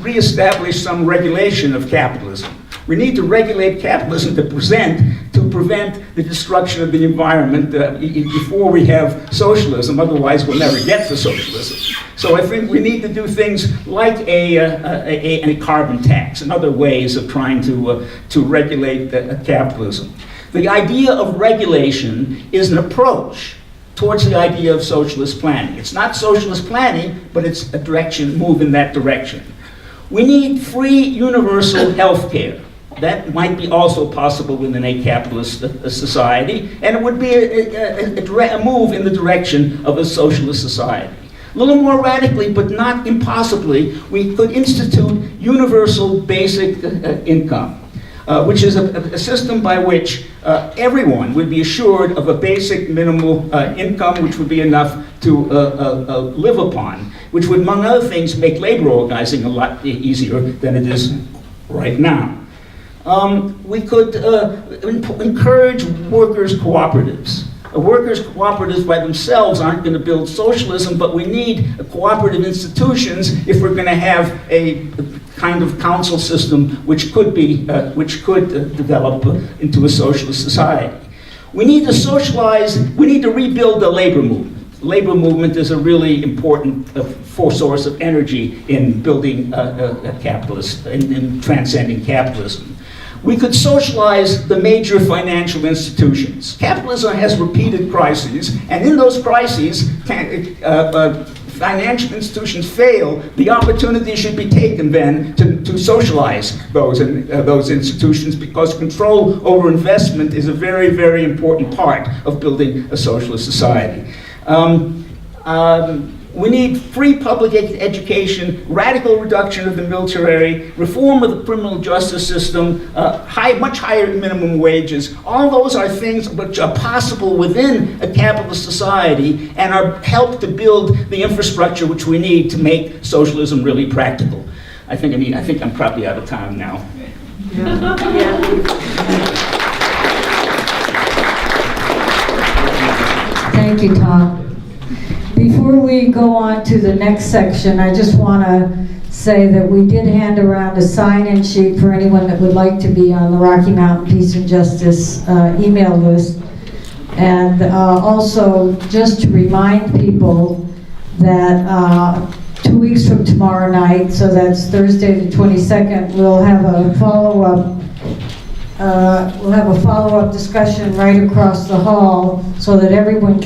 reestablish some regulation of capitalism. We need to regulate capitalism to prevent the destruction of the environment before we have socialism. Otherwise, we'll never get to socialism. So I think we need to do things like a carbon tax and other ways of trying to regulate capitalism. The idea of regulation is an approach towards the idea of socialist planning. It's not socialist planning, but it's a move in that direction. We need free universal health care. That might be also possible within a capitalist society, and it would be a move in the direction of a socialist society. A little more radically, but not impossibly, we could institute universal basic income. Which is a system by which everyone would be assured of a basic minimal income which would be enough to live upon, which would, among other things, make labor organizing a lot easier than it is right now. We could encourage workers' cooperatives. Workers' cooperatives by themselves aren't going to build socialism, but we need cooperative institutions if we're going to have a kind of council system which could develop into a socialist society. We need to rebuild the labor movement. The labor movement is a really important source of energy in building a capitalist, in transcending capitalism. We could socialize the major financial institutions. Capitalism has repeated crises, and in those crises, financial institutions fail. The opportunity should be taken then to socialize those institutions, because control over investment is a very, very important part of building a socialist society. We need free public education, radical reduction of the military, reform of the criminal justice system, much higher minimum wages. All those are things which are possible within a capitalist society and help to build the infrastructure which we need to make socialism really practical. I think I'm probably out of time now. Thank you, Tom. Before we go on to the next section, I just want to say that we did hand around a sign-in sheet for anyone that would like to be on the Rocky Mountain Peace and Justice email list. And also, just to remind people that 2 weeks from tomorrow night, so that's Thursday the 22nd, we'll have a follow-up discussion right across the hall so that everyone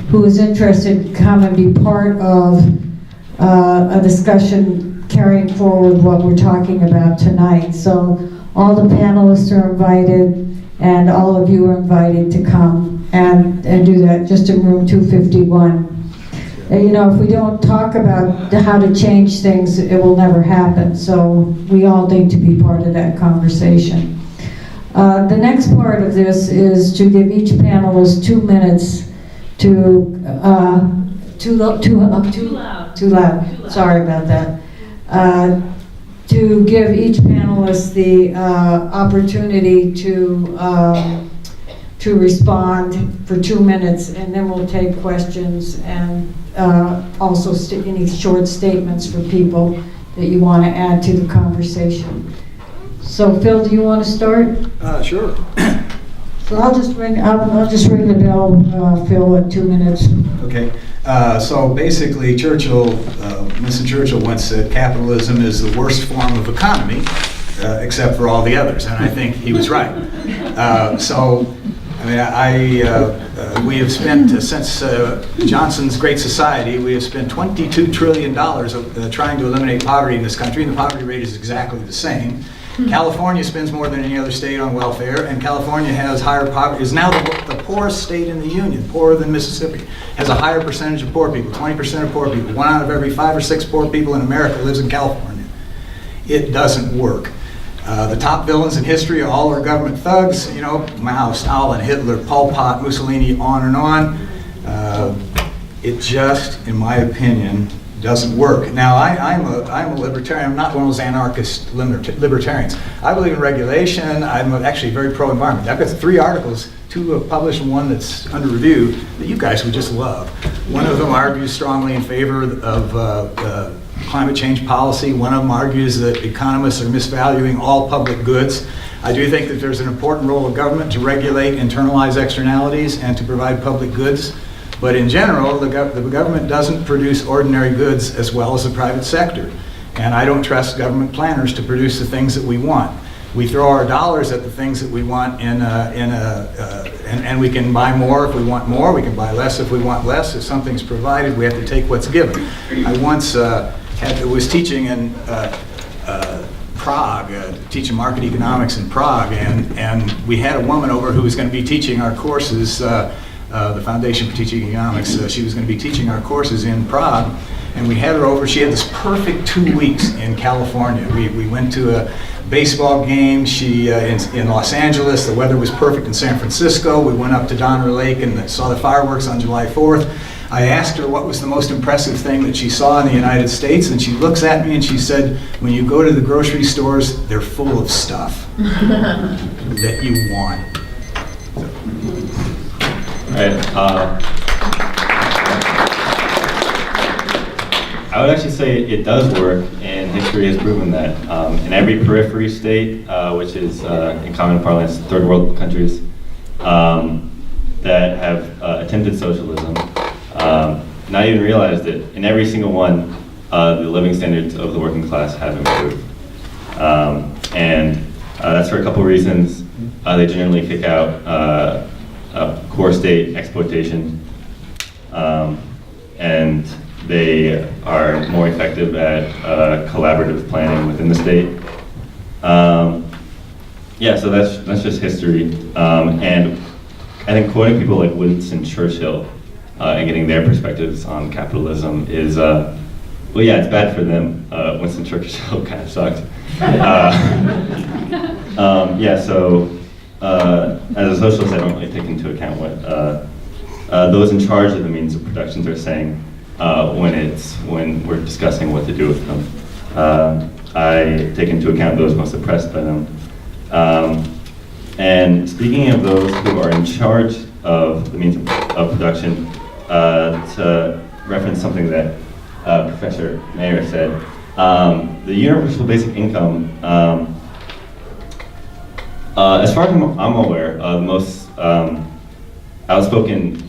who is interested, come and be part of a discussion carrying forward what we're talking about tonight. So all the panelists are invited, and all of you are invited to come and do that, just in room 251. You know, if we don't talk about how to change things, it will never happen. So we all need to be part of that conversation. The next part of this is to give each panelist 2 minutes to, too loud, sorry about that. To give each panelist the opportunity to respond for 2 minutes, and then we'll take questions and also any short statements for people that you want to add to the conversation. So Phil, do you want to start? Sure. So I'll just ring the bell, Phil, at 2 minutes. Okay. So basically, Winston Churchill once said, capitalism is the worst form of economy, except for all the others, and I think he was right. We have spent, since Johnson's Great Society, we have spent $22 trillion trying to eliminate poverty in this country, and the poverty rate is exactly the same. California spends more than any other state on welfare, and California has higher poverty, is now the poorest state in the union, poorer than Mississippi, has a higher percentage of poor people, 20% of poor people. 1 out of every 5 or 6 poor people in America lives in California. It doesn't work. The top villains in history are all our government thugs, you know, Mao, Stalin, Hitler, Pol Pot, Mussolini, on and on. It just, in my opinion, doesn't work. Now, I'm a libertarian. I'm not one of those anarchist libertarians. I believe in regulation. I'm actually very pro-environment. I've got 3 articles, 2 published and 1 that's under review, that you guys would just love. One of them argues strongly in favor of climate change policy. One of them argues that economists are misvaluing all public goods. I do think that there's an important role of government to regulate, internalize externalities, and to provide public goods. But in general, the government doesn't produce ordinary goods as well as the private sector. And I don't trust government planners to produce the things that we want. We throw our dollars at the things that we want and we can buy more if we want more, we can buy less if we want less. If something's provided, we have to take what's given. I once was teaching in Prague, teaching market economics in Prague, and we had a woman over who was going to be teaching our courses, the Foundation for Teaching Economics. She was going to be teaching our courses in Prague, and we had her over. She had this perfect 2 weeks in California. We went to a baseball game. In Los Angeles, the weather was perfect. In San Francisco, we went up to Donner Lake and saw the fireworks on July 4th. I asked her what was the most impressive thing that she saw in the United States, and she looks at me and she said, when you go to the grocery stores, they're full of stuff that you want. Right. I would actually say it does work, and history has proven that. In every periphery state, which is in common parlance, 3rd world countries that have attempted socialism, not even realized it. In every single one, the living standards of the working class have improved. And that's for a couple reasons. They generally kick out core state exploitation, and they are more effective at collaborative planning within the state. Yeah, so that's just history. And I think quoting people like Winston Churchill and getting their perspectives on capitalism is, well, yeah, it's bad for them. Winston Churchill kind of sucked. Yeah, so as a socialist, I don't really take into account what those in charge of the means of productions are saying when we're discussing what to do with them. I take into account those most oppressed by them. And speaking of those who are in charge of the means of production, to reference something that Professor Mayer said. The universal basic income, as far as I'm aware, the most outspoken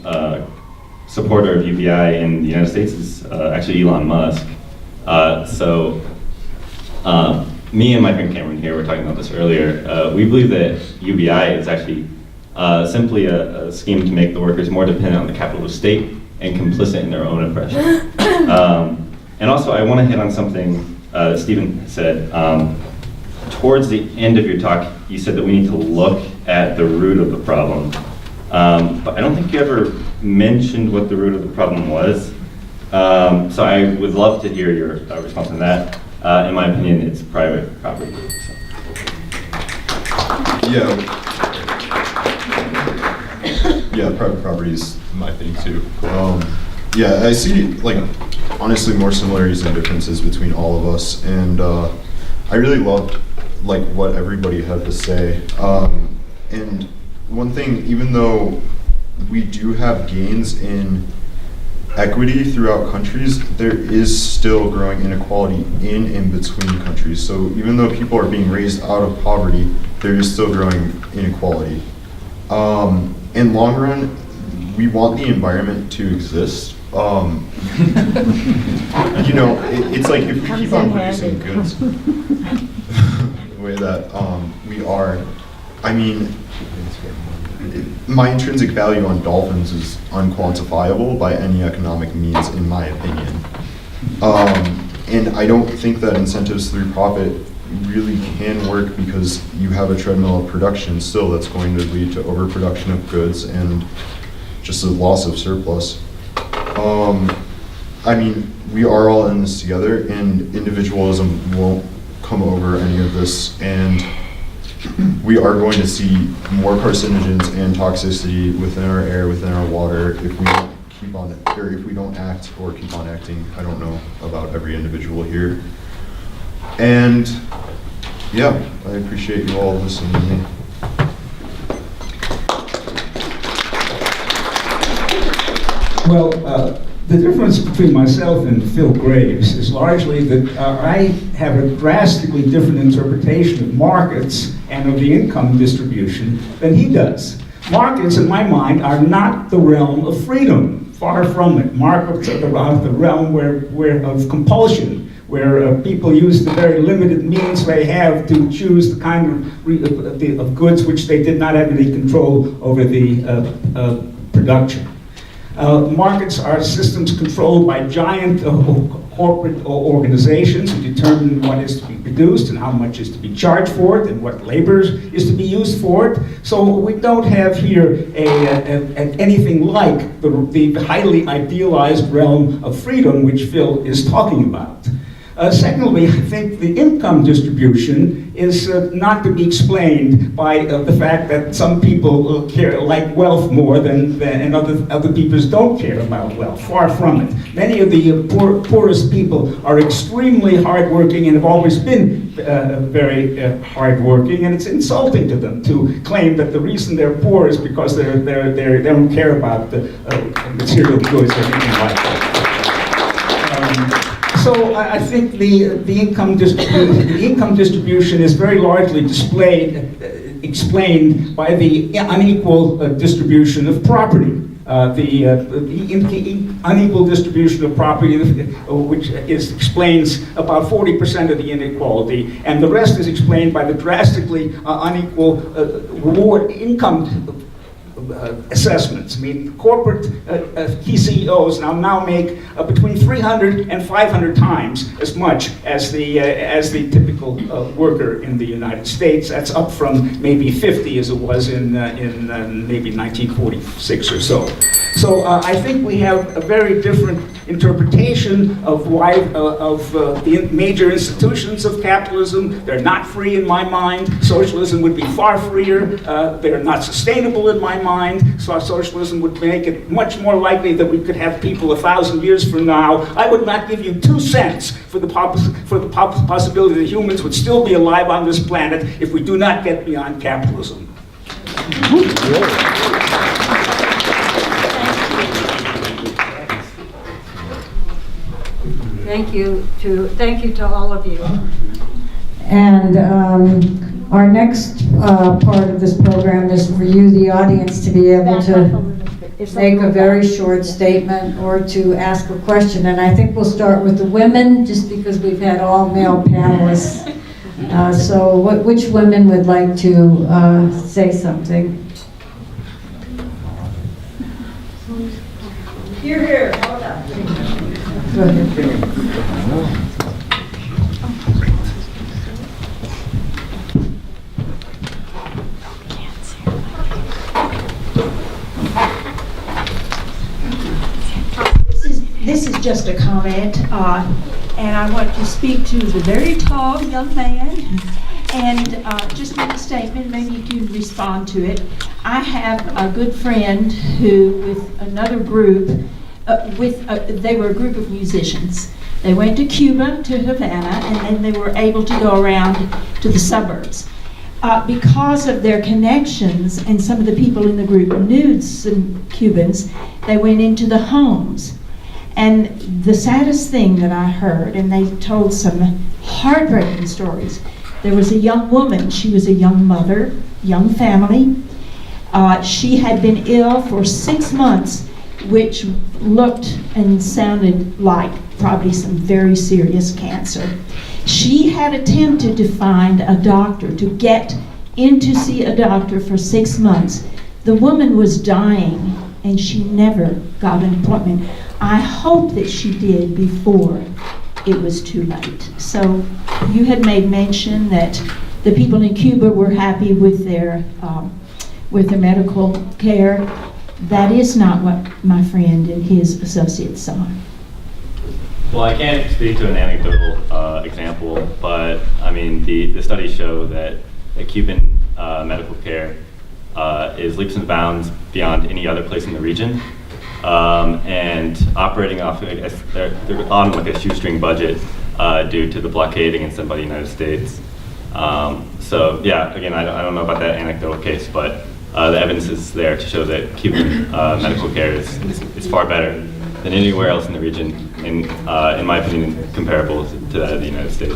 supporter of UBI in the United States is actually Elon Musk. Me and my friend Cameron here were talking about this earlier. We believe that UBI is actually simply a scheme to make the workers more dependent on the capitalist state and complicit in their own oppression. And also, I want to hit on something that Stephen said. Towards the end of your talk, you said that we need to look at the root of the problem. But I don't think you ever mentioned what the root of the problem was. So I would love to hear your response on that. In my opinion, it's private property. So. Yeah, private property is my thing too. Yeah, I see, like, honestly, more similarities and differences between all of us, and I really loved, like, what everybody had to say. And one thing, even though we do have gains in equity throughout countries, there is still growing inequality in and between countries. So even though people are being raised out of poverty, there is still growing inequality. In long run, we want the environment to exist. You know, it's like if we keep on producing goods the way that we are, I mean, my intrinsic value on dolphins is unquantifiable by any economic means, in my opinion. And I don't think that incentives through profit really can work, because you have a treadmill of production still that's going to lead to overproduction of goods and just a loss of surplus. I mean, we are all in this together, and individualism won't come over any of this, and we are going to see more carcinogens and toxicity within our air, within our water, if we don't keep on, or if we don't act or keep on acting. I don't know about every individual here. And yeah, I appreciate you all listening to me. Well, the difference between myself and Phil Graves is largely that I have a drastically different interpretation of markets and of the income distribution than he does. Markets, in my mind, are not the realm of freedom. Far from it. Markets are the realm of compulsion, where people use the very limited means they have to choose the kind of goods which they did not have any control over the production. Markets are systems controlled by giant corporate organizations who determine what is to be produced and how much is to be charged for it and what labor is to be used for it. So we don't have here anything like the highly idealized realm of freedom which Phil is talking about. Secondly, I think the income distribution is not to be explained by the fact that some people like wealth more than and other people don't care about wealth. Far from it. Many of the poorest people are extremely hardworking and have always been very hardworking, and it's insulting to them to claim that the reason they're poor is because they don't care about the material goods or anything like that. So I think the income distribution is very largely explained by the unequal distribution of property. The unequal distribution of property, which explains about 40% of the inequality, and the rest is explained by the drastically unequal reward income assessments. I mean, corporate key CEOs now make between 300 and 500 times as much as the typical worker in the United States. That's up from maybe 50 as it was in maybe 1946 or so. So I think we have a very different interpretation of why the major institutions of capitalism. They're not free in my mind. Socialism would be far freer. They're not sustainable in my mind. So socialism would make it much more likely that we could have people 1,000 years from now. I would not give you 2 cents for the possibility that humans would still be alive on this planet if we do not get beyond capitalism. Thank you to all of you. And our next part of this program is for you, the audience, to be able to make a very short statement or to ask a question. And I think we'll start with the women, just because we've had all male panelists. So which women would like to say something? Here, here, hold on. Go ahead. This is just a comment, and I want to speak to the very tall young man, and just make a statement, maybe you can respond to it. I have a good friend who, with another group, they were a group of musicians. They went to Cuba, to Havana, and then they were able to go around to the suburbs. Because of their connections, and some of the people in the group knew some Cubans, they went into the homes. And the saddest thing that I heard, and they told some heartbreaking stories, there was a young woman, she was a young mother, young family. She had been ill for 6 months, which looked and sounded like probably some very serious cancer. She had attempted to find a doctor, to get in to see a doctor for 6 months. The woman was dying, and she never got an appointment. I hope that she did before it was too late. So you had made mention that the people in Cuba were happy with their medical care. That is not what my friend and his associates saw. Well, I can't speak to an anecdotal example, but I mean, the studies show that the Cuban medical care is leaps and bounds beyond any other place in the region. And operating off, I guess, they're on like a shoestring budget due to the blockade against them by the United States. So yeah, again, I don't know about that anecdotal case, but the evidence is there to show that Cuban medical care is far better than anywhere else in the region, and in my opinion, comparable to that of the United States.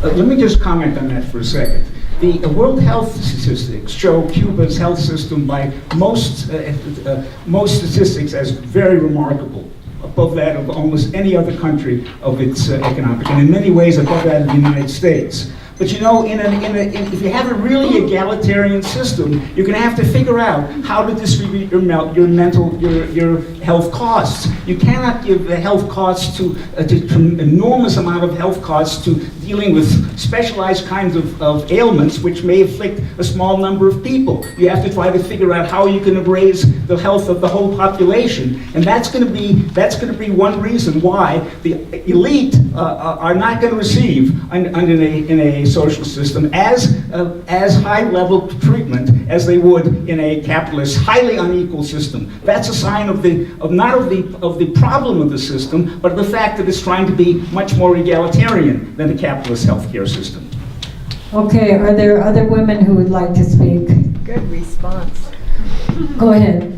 Let me just comment on that for a second. The World Health Statistics show Cuba's health system by most statistics as very remarkable, above that of almost any other country of its economic, and in many ways above that of the United States. But you know, if you have a really egalitarian system, you're going to have to figure out how to distribute your health costs. You cannot give the health costs to enormous amount of health costs to dealing with specialized kinds of ailments which may afflict a small number of people. You have to try to figure out how you can raise the health of the whole population, and that's going to be one reason why the elite are not going to receive in a social system as high level treatment as they would in a capitalist, highly unequal system. That's a sign of not the problem of the system, but the fact that it's trying to be much more egalitarian than the capitalist healthcare system. Okay, are there other women who would like to speak? Good response. Go ahead.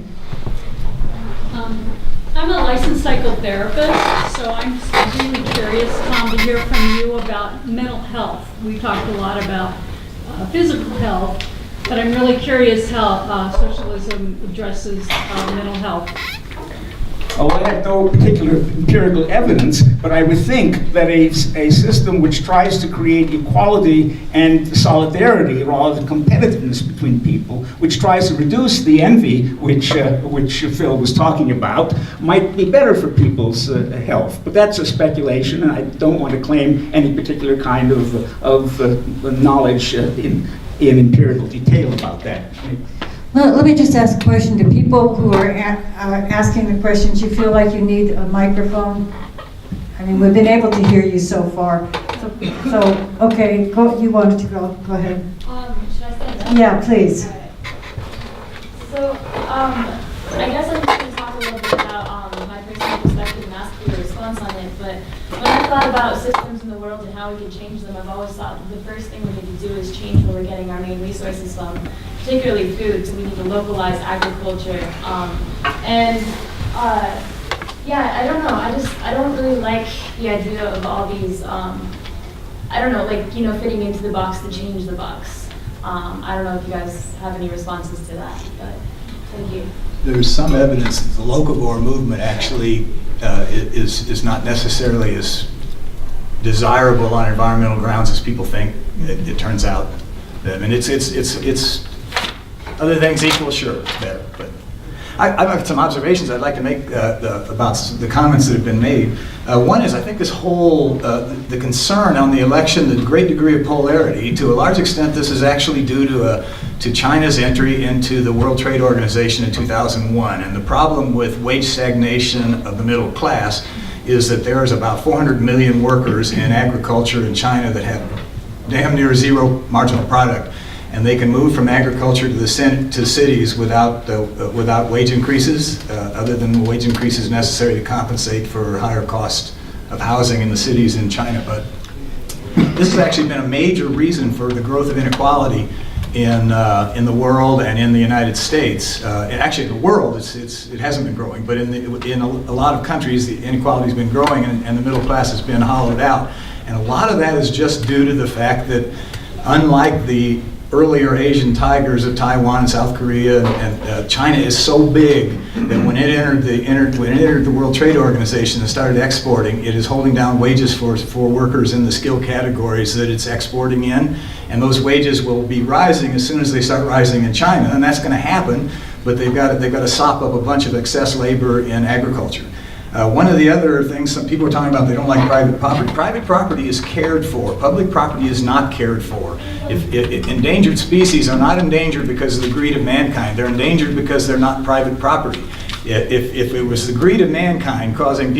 I'm a licensed psychotherapist, so I'm just really curious, Tom, to hear from you about mental health. We talked a lot about physical health, but I'm really curious how socialism addresses mental health. Oh, I have no particular empirical evidence, but I would think that a system which tries to create equality and solidarity rather than competitiveness between people, which tries to reduce the envy which Phil was talking about, might be better for people's health. But that's a speculation, and I don't want to claim any particular kind of knowledge in empirical detail about that. Let me just ask a question to people who are asking the questions. You feel like you need a microphone? I mean, we've been able to hear you so far. So okay, you wanted to go ahead. Should I stand up? Yeah, please. All right. So, I guess I'm just going to talk a little bit about my personal perspective and ask for your response on it. But when I thought about systems in the world and how we can change them, I've always thought the first thing we need to do is change where we're getting our main resources from, particularly food. So we need to localize agriculture. Yeah, I don't know. I don't really like the idea of all these, I don't know, like, fitting into the box to change the box. I don't know if you guys have any responses to that, but thank you. There's some evidence that the locavore movement actually is not necessarily as desirable on environmental grounds as people think. It turns out. I mean, it's other things equal, sure, it's better. But I've got some observations I'd like to make about the comments that have been made. One is, I think this whole, the concern on the election, the great degree of polarity, to a large extent this is actually due to China's entry into the World Trade Organization in 2001. And the problem with wage stagnation of the middle class is that there's about 400 million workers in agriculture in China that have damn near zero marginal product. And they can move from agriculture to cities without wage increases, other than the wage increases necessary to compensate for higher cost of housing in the cities in China. But this has actually been a major reason for the growth of inequality in the world and in the United States. Actually, in the world, it hasn't been growing, but in a lot of countries, the inequality has been growing, and the middle class has been hollowed out. And a lot of that is just due to the fact that, unlike the earlier Asian tigers of Taiwan and South Korea, and China is so big that when it entered the World Trade Organization and started exporting, it is holding down wages for workers in the skill categories that it's exporting in, and those wages will be rising as soon as they start rising in China, and that's going to happen. But they've got to sop up a bunch of excess labor in agriculture. One of the other things, some people are talking about, they don't like private property. Private property is cared for. Public property is not cared for. If endangered species are not endangered because of the greed of mankind, they're endangered because they're not private property. If it was the greed of mankind causing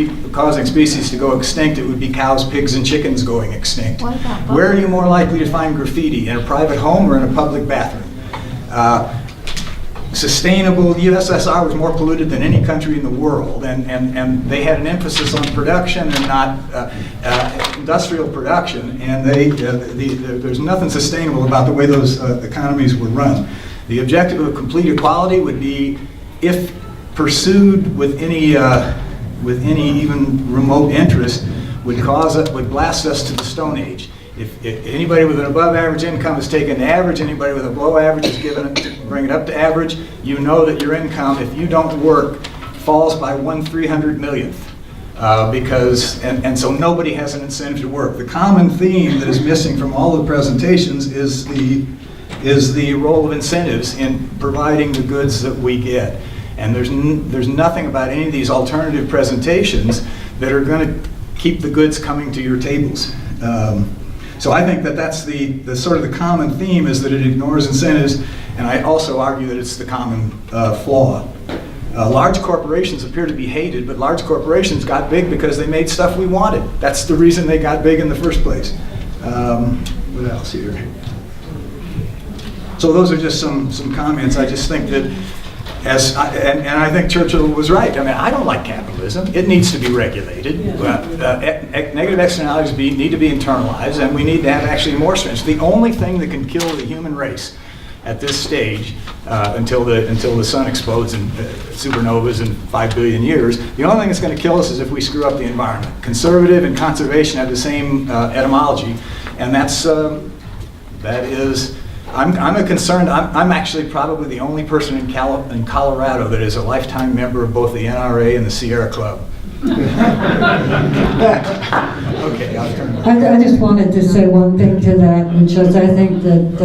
species to go extinct, it would be cows, pigs, and chickens going extinct. Where are you more likely to find graffiti, in a private home or in a public bathroom? Sustainable, USSR was more polluted than any country in the world, and they had an emphasis on production and not industrial production, and there's nothing sustainable about the way those economies were run. The objective of complete equality would be, if pursued with any even remote interest, would blast us to the Stone Age. If anybody with an above average income is taken to average, anybody with a below average is given it to bring it up to average, you know that your income, if you don't work, falls by 1/300 millionth. So nobody has an incentive to work. The common theme that is missing from all the presentations is the role of incentives in providing the goods that we get. And there's nothing about any of these alternative presentations that are going to keep the goods coming to your tables. So I think that that's the sort of the common theme, is that it ignores incentives, and I also argue that it's the common flaw. Large corporations appear to be hated, but large corporations got big because they made stuff we wanted. That's the reason they got big in the first place. What else here? So those are just some comments. I just think that, and I think Churchill was right. I mean, I don't like capitalism. It needs to be regulated. Negative externalities need to be internalized, and we need to have actually more strength. The only thing that can kill the human race at this stage, until the sun explodes in supernovas in 5 billion years, the only thing that's going to kill us is if we screw up the environment. Conservative and conservation have the same etymology, and that is. I'm actually probably the only person in Colorado that is a lifetime member of both the NRA and the Sierra Club. Okay, I'll turn it over. I just wanted to say one thing to that, which is I think that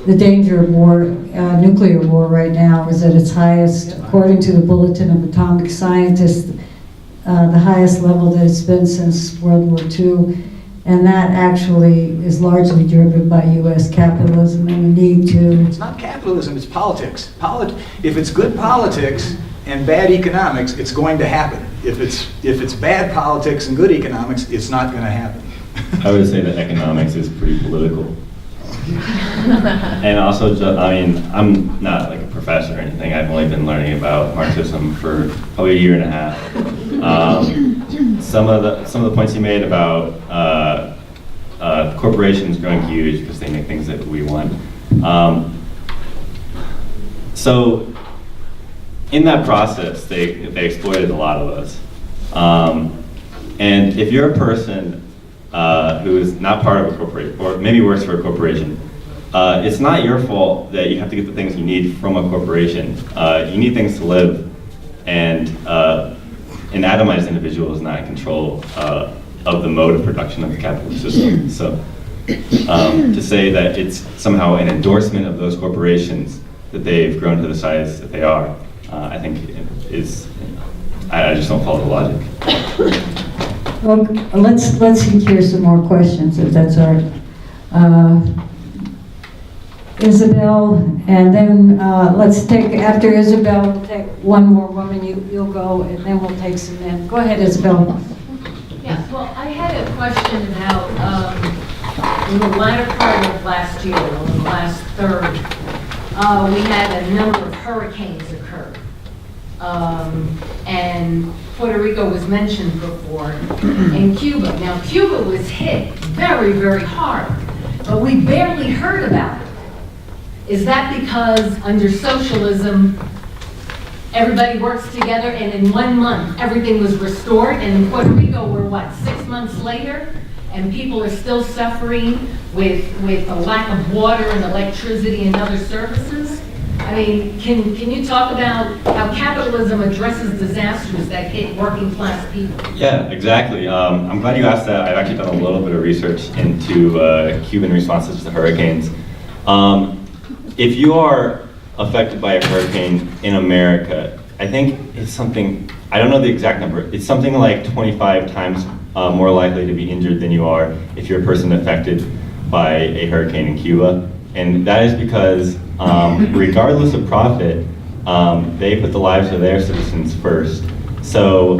the danger of war, nuclear war right now, is at its highest, according to the Bulletin of Atomic Scientists, the highest level that it's been since World War II. And that actually is largely driven by U.S. capitalism, and we need to... It's not capitalism, it's politics. If it's good politics and bad economics, it's going to happen. If it's bad politics and good economics, it's not going to happen. I would say that economics is pretty political. And also, I mean, I'm not like a professor or anything. I've only been learning about Marxism for probably a year and a half. Some of the points you made about corporations growing huge because they make things that we want. So in that process, they exploited a lot of us. And if you're a person who is not part of a corporation, or maybe works for a corporation, it's not your fault that you have to get the things you need from a corporation. You need things to live, and an atomized individual is not in control of the mode of production of the capitalist system. So to say that it's somehow an endorsement of those corporations that they've grown to the size that they are, I think is, I just don't follow the logic. Well, let's hear some more questions, if that's all right. Isabel, and then let's take, after Isabel, we'll take one more woman, you'll go, and then we'll take some men. Go ahead, Isabel. Yeah, well, I had a question about, in the latter part of last year, on the last third, we had a number of hurricanes occur. And Puerto Rico was mentioned before, and Cuba. Now, Cuba was hit very, very hard, but we barely heard about it. Is that because under socialism, everybody works together and in 1 month, everything was restored, and in Puerto Rico, we're what, 6 months later? And people are still suffering with a lack of water and electricity and other services? I mean, can you talk about how capitalism addresses disasters that hit working class people? Yeah, exactly. I'm glad you asked that. I've actually done a little bit of research into Cuban responses to hurricanes. If you are affected by a hurricane in America, I think it's something, I don't know the exact number, it's something like 25 times more likely to be injured than you are if you're a person affected by a hurricane in Cuba. And that is because regardless of profit, they put the lives of their citizens first. So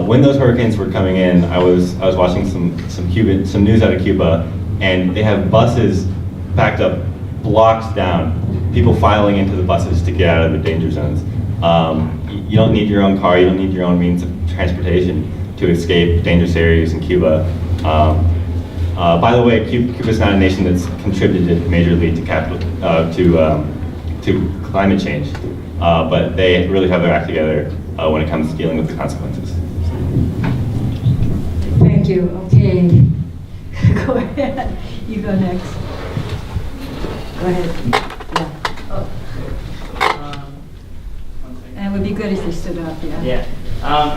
when those hurricanes were coming in, I was watching some news out of Cuba, and they have buses backed up blocks down, people filing into the buses to get out of the danger zones. You don't need your own car, you don't need your own means of transportation to escape dangerous areas in Cuba. By the way, Cuba's not a nation that's contributed majorly to climate change, but they really have their act together when it comes to dealing with the consequences. Thank you. Okay. Go ahead. You go next. Go ahead. Yeah. And it would be good if you stood up, yeah. Yeah.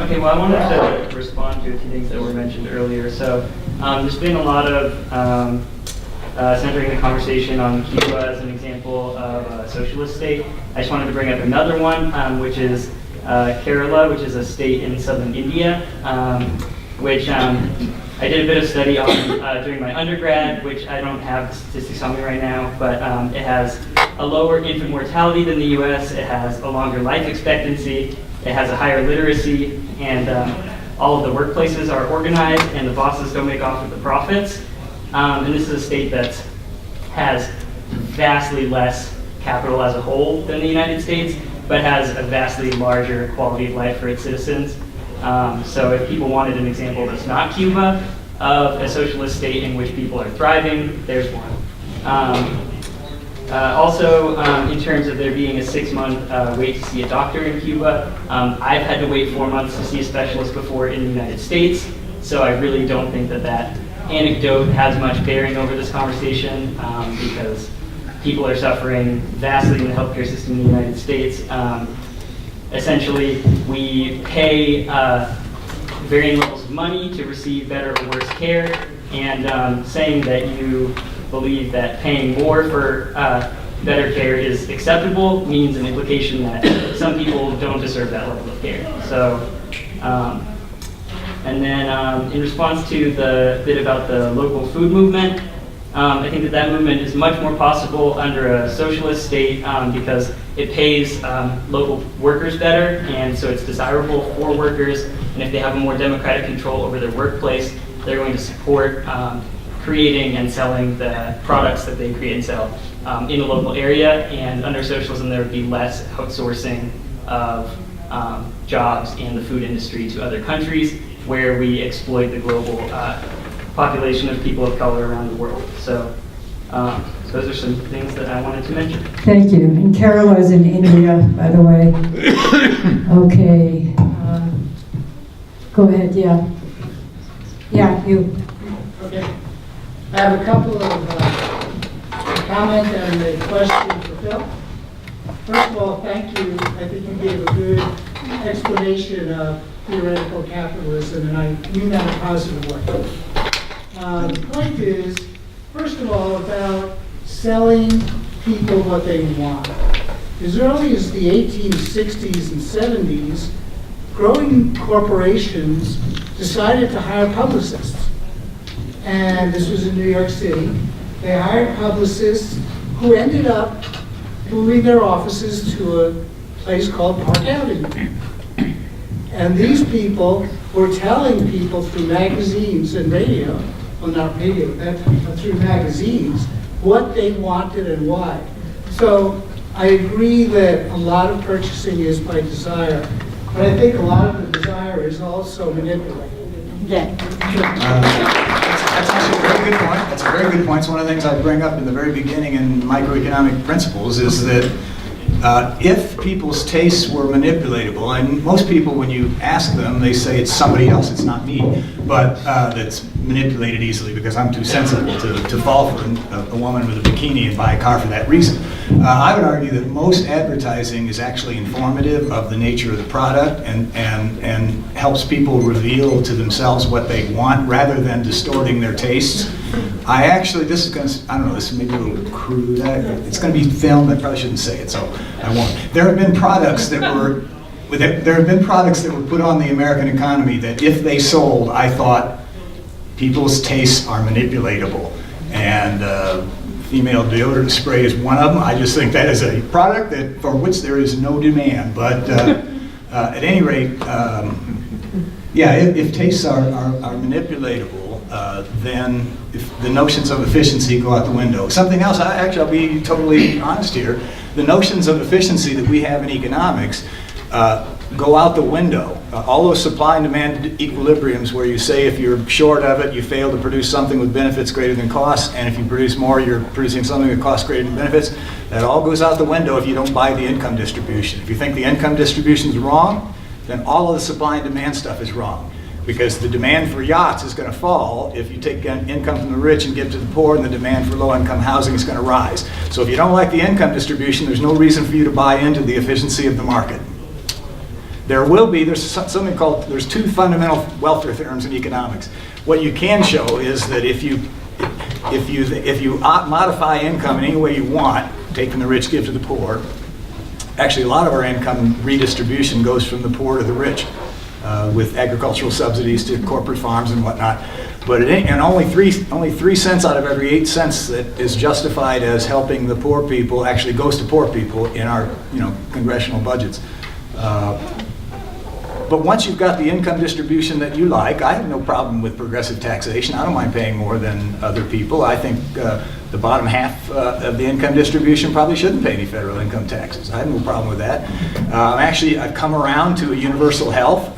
Okay, well, I wanted to respond to a few things that were mentioned earlier. So there's been a lot of centering the conversation on Cuba as an example of a socialist state. I just wanted to bring up another one, which is Kerala, which is a state in southern India, which I did a bit of study on during my undergrad, which I don't have the statistics on me right now, but it has a lower infant mortality than the US, it has a longer life expectancy, it has a higher literacy, and all of the workplaces are organized and the bosses don't make off with the profits. And this is a state that has vastly less capital as a whole than the United States, but has a vastly larger quality of life for its citizens. So if people wanted an example that's not Cuba, of a socialist state in which people are thriving, there's one. Also, in terms of there being a 6-month wait to see a doctor in Cuba, I've had to wait 4 months to see a specialist before in the United States, so I really don't think that that anecdote has much bearing over this conversation, because people are suffering vastly in the healthcare system in the United States. Essentially, we pay varying levels of money to receive better or worse care, and saying that you believe that paying more for better care is acceptable means an implication that some people don't deserve that level of care. So, and then in response to the bit about the local food movement, I think that that movement is much more possible under a socialist state because it pays local workers better, and so it's desirable for workers, and if they have a more democratic control over their workplace, they're going to support creating and selling the products that they create and sell in the local area. And under socialism, there would be less outsourcing of jobs in the food industry to other countries, where we exploit the global population of people of color around the world. So those are some things that I wanted to mention. Thank you. And Kerala is in India, by the way. Okay. Go ahead, yeah. Yeah, you. Okay. I have a couple of comments and a question for Phil. First of all, thank you. I think you gave a good explanation of theoretical capitalism, and I mean that in a positive way. The point is, first of all, about selling people what they want. As early as the 1860s and 70s, growing corporations decided to hire publicists. And this was in New York City. They hired publicists who ended up moving their offices to a place called Park Avenue. And these people were telling people through magazines and radio, well, not radio, but through magazines, what they wanted and why. So I agree that a lot of purchasing is by desire, but I think a lot of the desire is also manipulated. That's actually a very good point. That's a very good point. It's one of the things I bring up in the very beginning in microeconomic principles is that if people's tastes were manipulatable, and most people, when you ask them, they say it's somebody else, it's not me, but that's manipulated easily because I'm too sensible to fall for a woman with a bikini and buy a car for that reason. I would argue that most advertising is actually informative of the nature of the product and helps people reveal to themselves what they want rather than distorting their tastes. I actually, this is going to, I don't know, this may be a little crude. It's going to be filmed. I probably shouldn't say it, so I won't. There have been products that were put on the American economy that if they sold, I thought people's tastes are manipulatable. And female deodorant spray is one of them. I just think that is a product that for which there is no demand. But at any rate, yeah, if tastes are manipulatable, then if the notions of efficiency go out the window. Something else, I'll be totally honest here, the notions of efficiency that we have in economics go out the window. All those supply and demand equilibriums where you say if you're short of it, you fail to produce something with benefits greater than costs, and if you produce more, you're producing something with costs greater than benefits. That all goes out the window if you don't buy the income distribution. If you think the income distribution is wrong, then all of the supply and demand stuff is wrong. Because the demand for yachts is going to fall if you take income from the rich and give it to the poor, and the demand for low-income housing is going to rise. So if you don't like the income distribution, there's no reason for you to buy into the efficiency of the market. There's something called, there's two fundamental welfare theorems in economics. What you can show is that if you modify income in any way you want, take from the rich, give to the poor, actually a lot of our income redistribution goes from the poor to the rich. With agricultural subsidies to corporate farms and whatnot, but only 3 cents out of every 8 cents that is justified as helping the poor people actually goes to poor people in our congressional budgets. But once you've got the income distribution that you like, I have no problem with progressive taxation. I don't mind paying more than other people. I think the bottom half of the income distribution probably shouldn't pay any federal income taxes. I have no problem with that. I've come around to a universal health.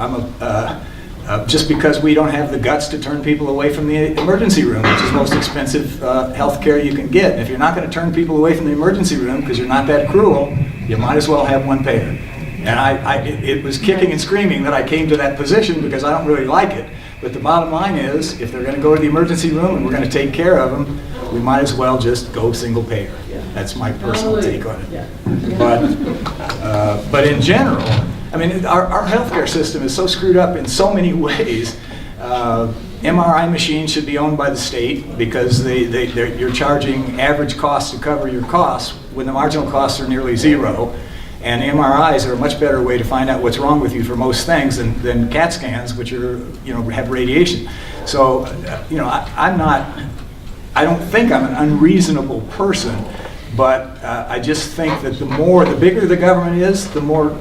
Just because we don't have the guts to turn people away from the emergency room, which is the most expensive health care you can get. And if you're not going to turn people away from the emergency room because you're not that cruel, you might as well have one payer. And it was kicking and screaming that I came to that position because I don't really like it. But the bottom line is, if they're going to go to the emergency room and we're going to take care of them, we might as well just go single payer. That's my personal take on it. But in general, I mean, our healthcare system is so screwed up in so many ways. MRI machines should be owned by the state because you're charging average costs to cover your costs when the marginal costs are nearly zero. And MRIs are a much better way to find out what's wrong with you for most things than CAT scans, which are, have radiation. So, I don't think I'm an unreasonable person, but I just think that the bigger the government is, the more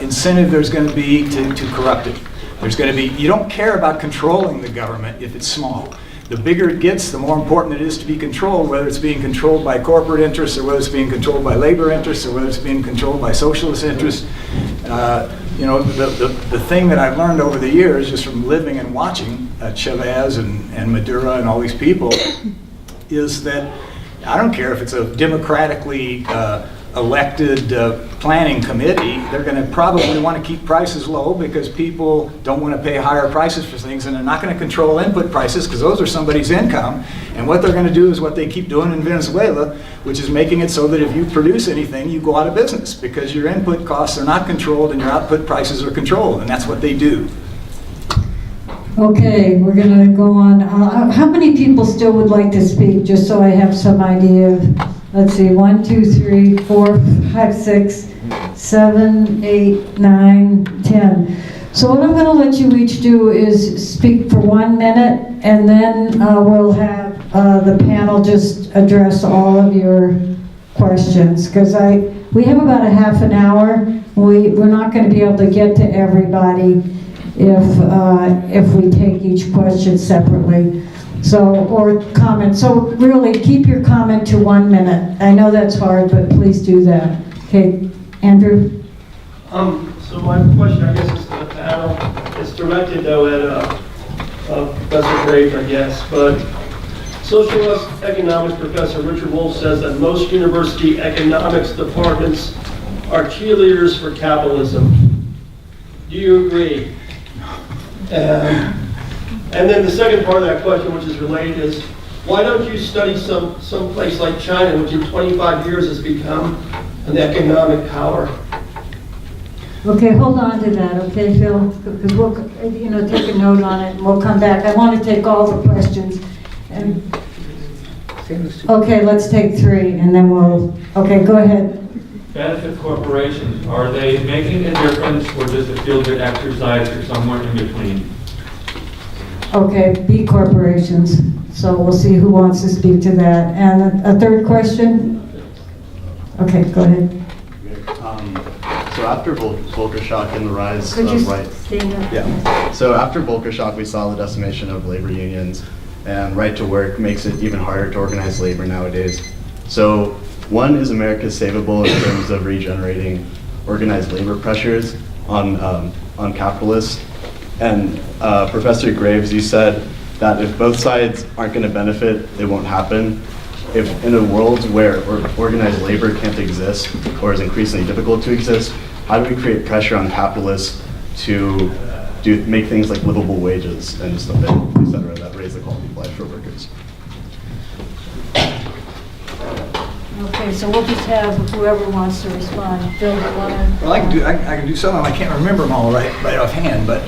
incentive there's going to be to corrupt it. You don't care about controlling the government if it's small. The bigger it gets, the more important it is to be controlled, whether it's being controlled by corporate interests or whether it's being controlled by labor interests or whether it's being controlled by socialist interests. The thing that I've learned over the years, just from living and watching Chavez and Maduro and all these people, is that I don't care if it's a democratically elected planning committee, they're going to probably want to keep prices low because people don't want to pay higher prices for things, and they're not going to control input prices because those are somebody's income. And what they're going to do is what they keep doing in Venezuela, which is making it so that if you produce anything, you go out of business because your input costs are not controlled and your output prices are controlled, and that's what they do. Okay, we're going to go on. How many people still would like to speak, just so I have some idea of, let's see, 1, 2, 3, 4, 5, 6, 7, 8, 9, 10. So what I'm going to let you each do is speak for 1 minute, and then we'll have the panel just address all of your questions, because we have about a half an hour. We're not going to be able to get to everybody if we take each question separately. So, or comment. So really, keep your comment to 1 minute. I know that's hard, but please do that. Okay, Andrew? So my question, I guess, is to the panel. It's directed, though, at Professor Graves, I guess. But socialist economics professor Richard Wolff says that most university economics departments are cheerleaders for capitalism. Do you agree? And then the second part of that question, which is related, is why don't you study some place like China, which in 25 years has become an economic power? Okay, hold on to that, okay, Phil? Because we'll, take a note on it, and we'll come back. I want to take all the questions. And okay, let's take 3, and then we'll. Okay, go ahead. Benefit corporations, are they making a difference, or does it feel good exercise, or somewhere in between? Okay, B corporations. So we'll see who wants to speak to that. And a third question? Okay, go ahead. So after Volcker shock and the rise Could of you right, stand up? yeah. So after Volcker shock, we saw the decimation of labor unions, and right to work makes it even harder to organize labor nowadays. So one, is America savable in terms of regenerating organized labor pressures on capitalists? And Professor Graves, you said that if both sides aren't going to benefit, it won't happen. If in a world where organized labor can't exist or is increasingly difficult to exist, how do we create pressure on capitalists to make things like livable wages and stuff, et cetera, that raise the quality of life for workers? Okay, so we'll just have whoever wants to respond. Phil, do you want to? Well, I can do some of them. I can't remember them all right offhand, but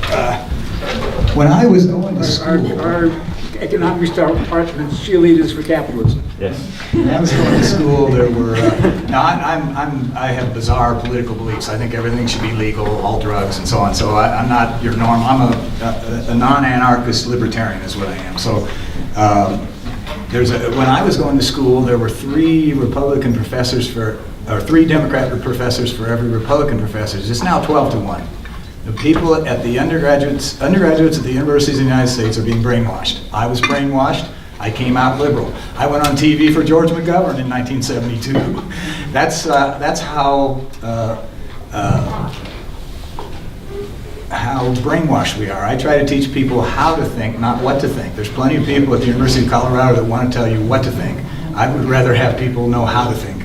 when I was going to school... Our economics department's cheerleaders for capitalism. Yes. When I was going to school, there were... now, I have bizarre political beliefs. I think everything should be legal, all drugs and so on. So I'm not your norm. I'm a non-anarchist libertarian is what I am. So when I was going to school, there were 3 Republican professors or 3 Democrat professors for every Republican professor. It's now 12-1. The people at the undergraduates at the universities of the United States are being brainwashed. I was brainwashed. I came out liberal. I went on TV for George McGovern in 1972. That's how brainwashed we are. I try to teach people how to think, not what to think. There's plenty of people at the University of Colorado that want to tell you what to think. I would rather have people know how to think.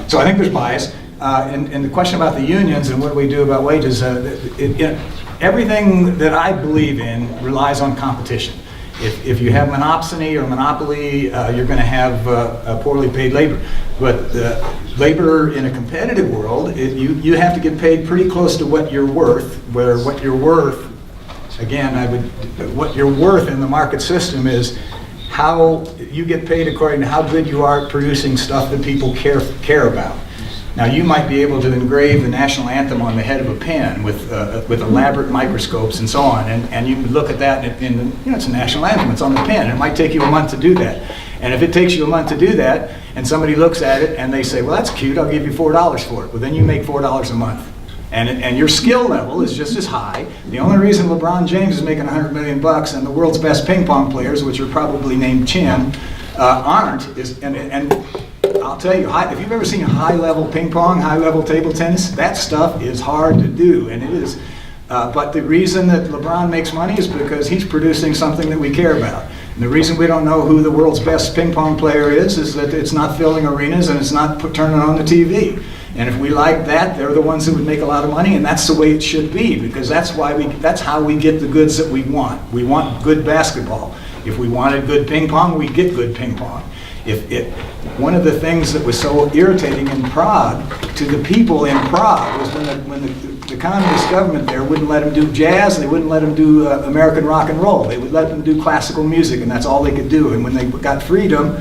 So I think there's bias. And the question about the unions and what do we do about wages, everything that I believe in relies on competition. If you have monopsony or monopoly, you're going to have poorly paid labor. But labor in a competitive world, you have to get paid pretty close to what you're worth, where what you're worth, again, what you're worth in the market system is how you get paid according to how good you are at producing stuff that people care about. Now, you might be able to engrave the national anthem on the head of a pen with elaborate microscopes and so on, and you can look at that and it's a national anthem, it's on the pen. It might take you a month to do that. And if it takes you a month to do that, and somebody looks at it and they say, well, that's cute, I'll give you $4 for it. Well, then you make $4 a month. And your skill level is just as high. The only reason LeBron James is making $100 million and the world's best ping pong players, which are probably named Chin, aren't, and I'll tell you, if you've ever seen high-level ping pong, high-level table tennis, that stuff is hard to do, and it is But the reason that LeBron makes money is because he's producing something that we care about. And the reason we don't know who the world's best ping pong player is that it's not filling arenas and it's not turning on the TV. And if we like that, they're the ones that would make a lot of money, and that's the way it should be, because that's how we get the goods that we want. We want good basketball. If we wanted good ping pong, we get good ping pong. One of the things that was so irritating in Prague to the people in Prague was when the communist government there wouldn't let them do jazz, they wouldn't let them do American rock and roll. They would let them do classical music, and that's all they could do. And when they got freedom,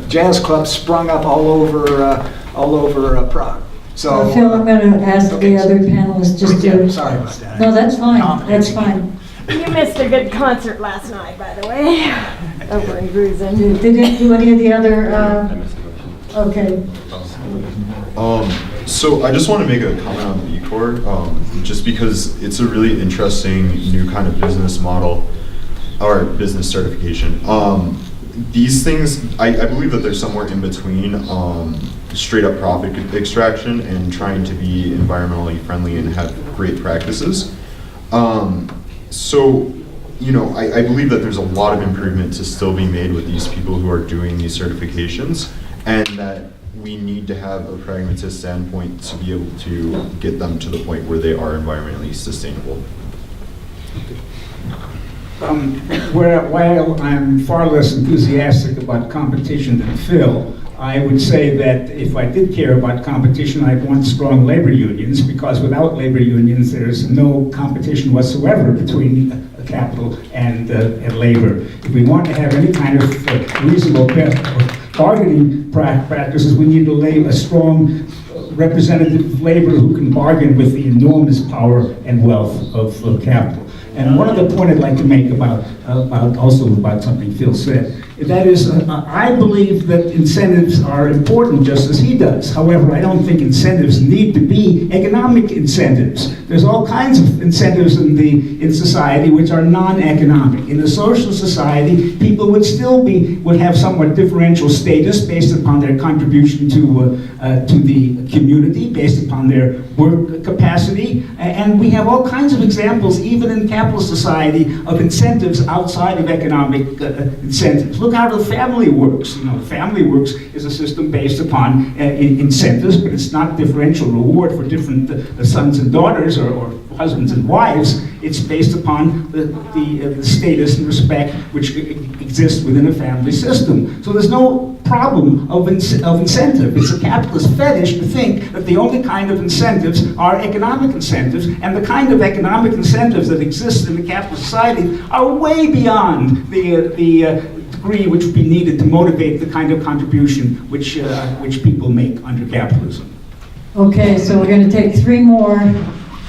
jazz clubs sprung up all over Prague. So, Phil, I'm going to ask the other panelists just to... Sorry about that. No, that's fine. That's fine. You missed a good concert last night, by the way, over in Grusin. Did any of the other... Okay. So I just want to make a comment on the B Corp, just because it's a really interesting new kind of business model or business certification. These things, I believe that they're somewhere in between straight up profit extraction and trying to be environmentally friendly and have great practices. So, you know, I believe that there's a lot of improvement to still be made with these people who are doing these certifications, and that we need to have a pragmatist standpoint to be able to get them to the point where they are environmentally sustainable. While I'm far less enthusiastic about competition than Phil, I would say that if I did care about competition, I'd want strong labor unions, because without labor unions, there's no competition whatsoever between capital and labor. If we want to have any kind of reasonable bargaining practices, we need a strong representative labor who can bargain with the enormous power and wealth of capital. And one other point I'd like to make about something Phil said, that is, I believe that incentives are important just as he does. However, I don't think incentives need to be economic incentives. There's all kinds of incentives in society which are non-economic. In a social society, people would have somewhat differential status based upon their contribution to the community, based upon their work capacity, and we have all kinds of examples, even in capitalist society, of incentives outside of economic incentives. Look how the family works. You know, family works is a system based upon incentives, but it's not differential reward for different sons and daughters or husbands and wives. It's based upon the status and respect which exists within a family system. So there's no problem of incentive. It's a capitalist fetish to think that the only kind of incentives are economic incentives, and the kind of economic incentives that exist in the capitalist society are way beyond the degree which would be needed to motivate the kind of contribution which people make under capitalism. Okay, so we're going to take three more.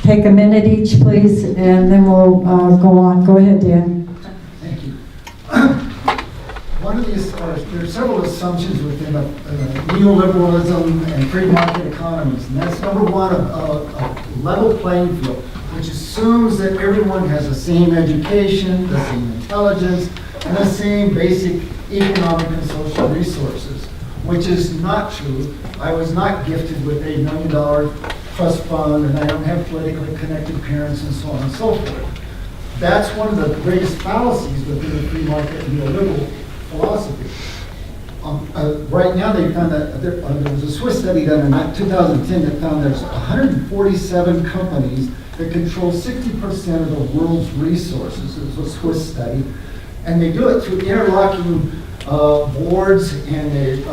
Take a minute each, please, and then we'll go on. Go ahead, Dan. Thank you. One of these, there are several assumptions within neoliberalism and free market economies, and that's number one, a level playing field, which assumes that everyone has the same education, the same intelligence, and the same basic economic and social resources, which is not true. I was not gifted with $1 million trust fund, and I don't have politically connected parents, and so on and so forth. That's one of the greatest fallacies within the free market and neoliberal philosophy. Right now, they found that there was a Swiss study done in 2010 that found there's 147 companies that control 60% of the world's resources. It was a Swiss study, and they do it through interlocking boards, and they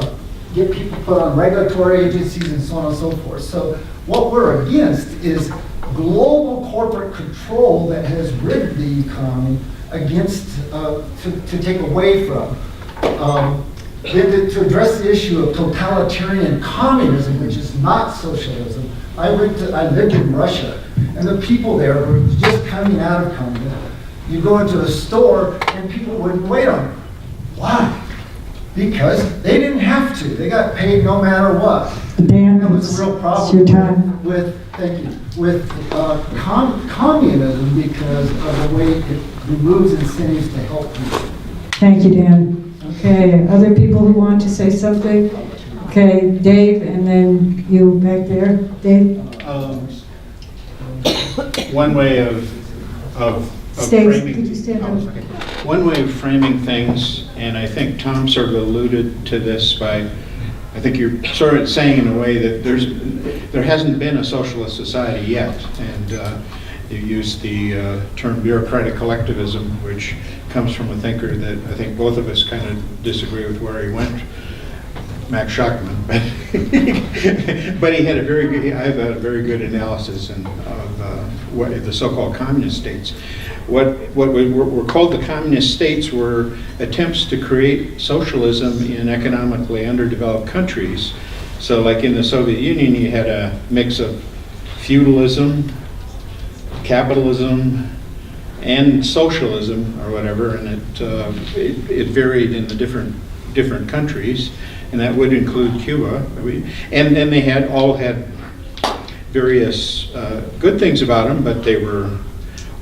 get people put on regulatory agencies and so on and so forth. So what we're against is global corporate control that has rigged the economy against, to take away from. To address the issue of totalitarian communism, which is not socialism, I lived in Russia, and the people there were just coming out of communism. You go into a store, and people wouldn't wait on you. Why? Because they didn't have to. They got paid no matter what. Dan, that was a real problem your time. with communism, because of the way it removes incentives to help people. Thank you, Dan. Okay, other people who want to say something? Okay, Dave, and then you back there. Dave? one way of Stay, framing. could you stand up? One way of framing things, and I think Tom sort of alluded to this by, I think you're sort of saying in a way that there hasn't been a socialist society yet, and you used the term bureaucratic collectivism, which comes from a thinker that I think both of us kind of disagree with where he went, Max Schachmann, but he had a very good, I've had a very good analysis of what the so-called communist states. What were called the communist states were attempts to create socialism in economically underdeveloped countries. So like in the Soviet Union, you had a mix of feudalism, capitalism, and socialism or whatever, and it varied in the different countries, and that would include Cuba. And then they all had various good things about them, but they were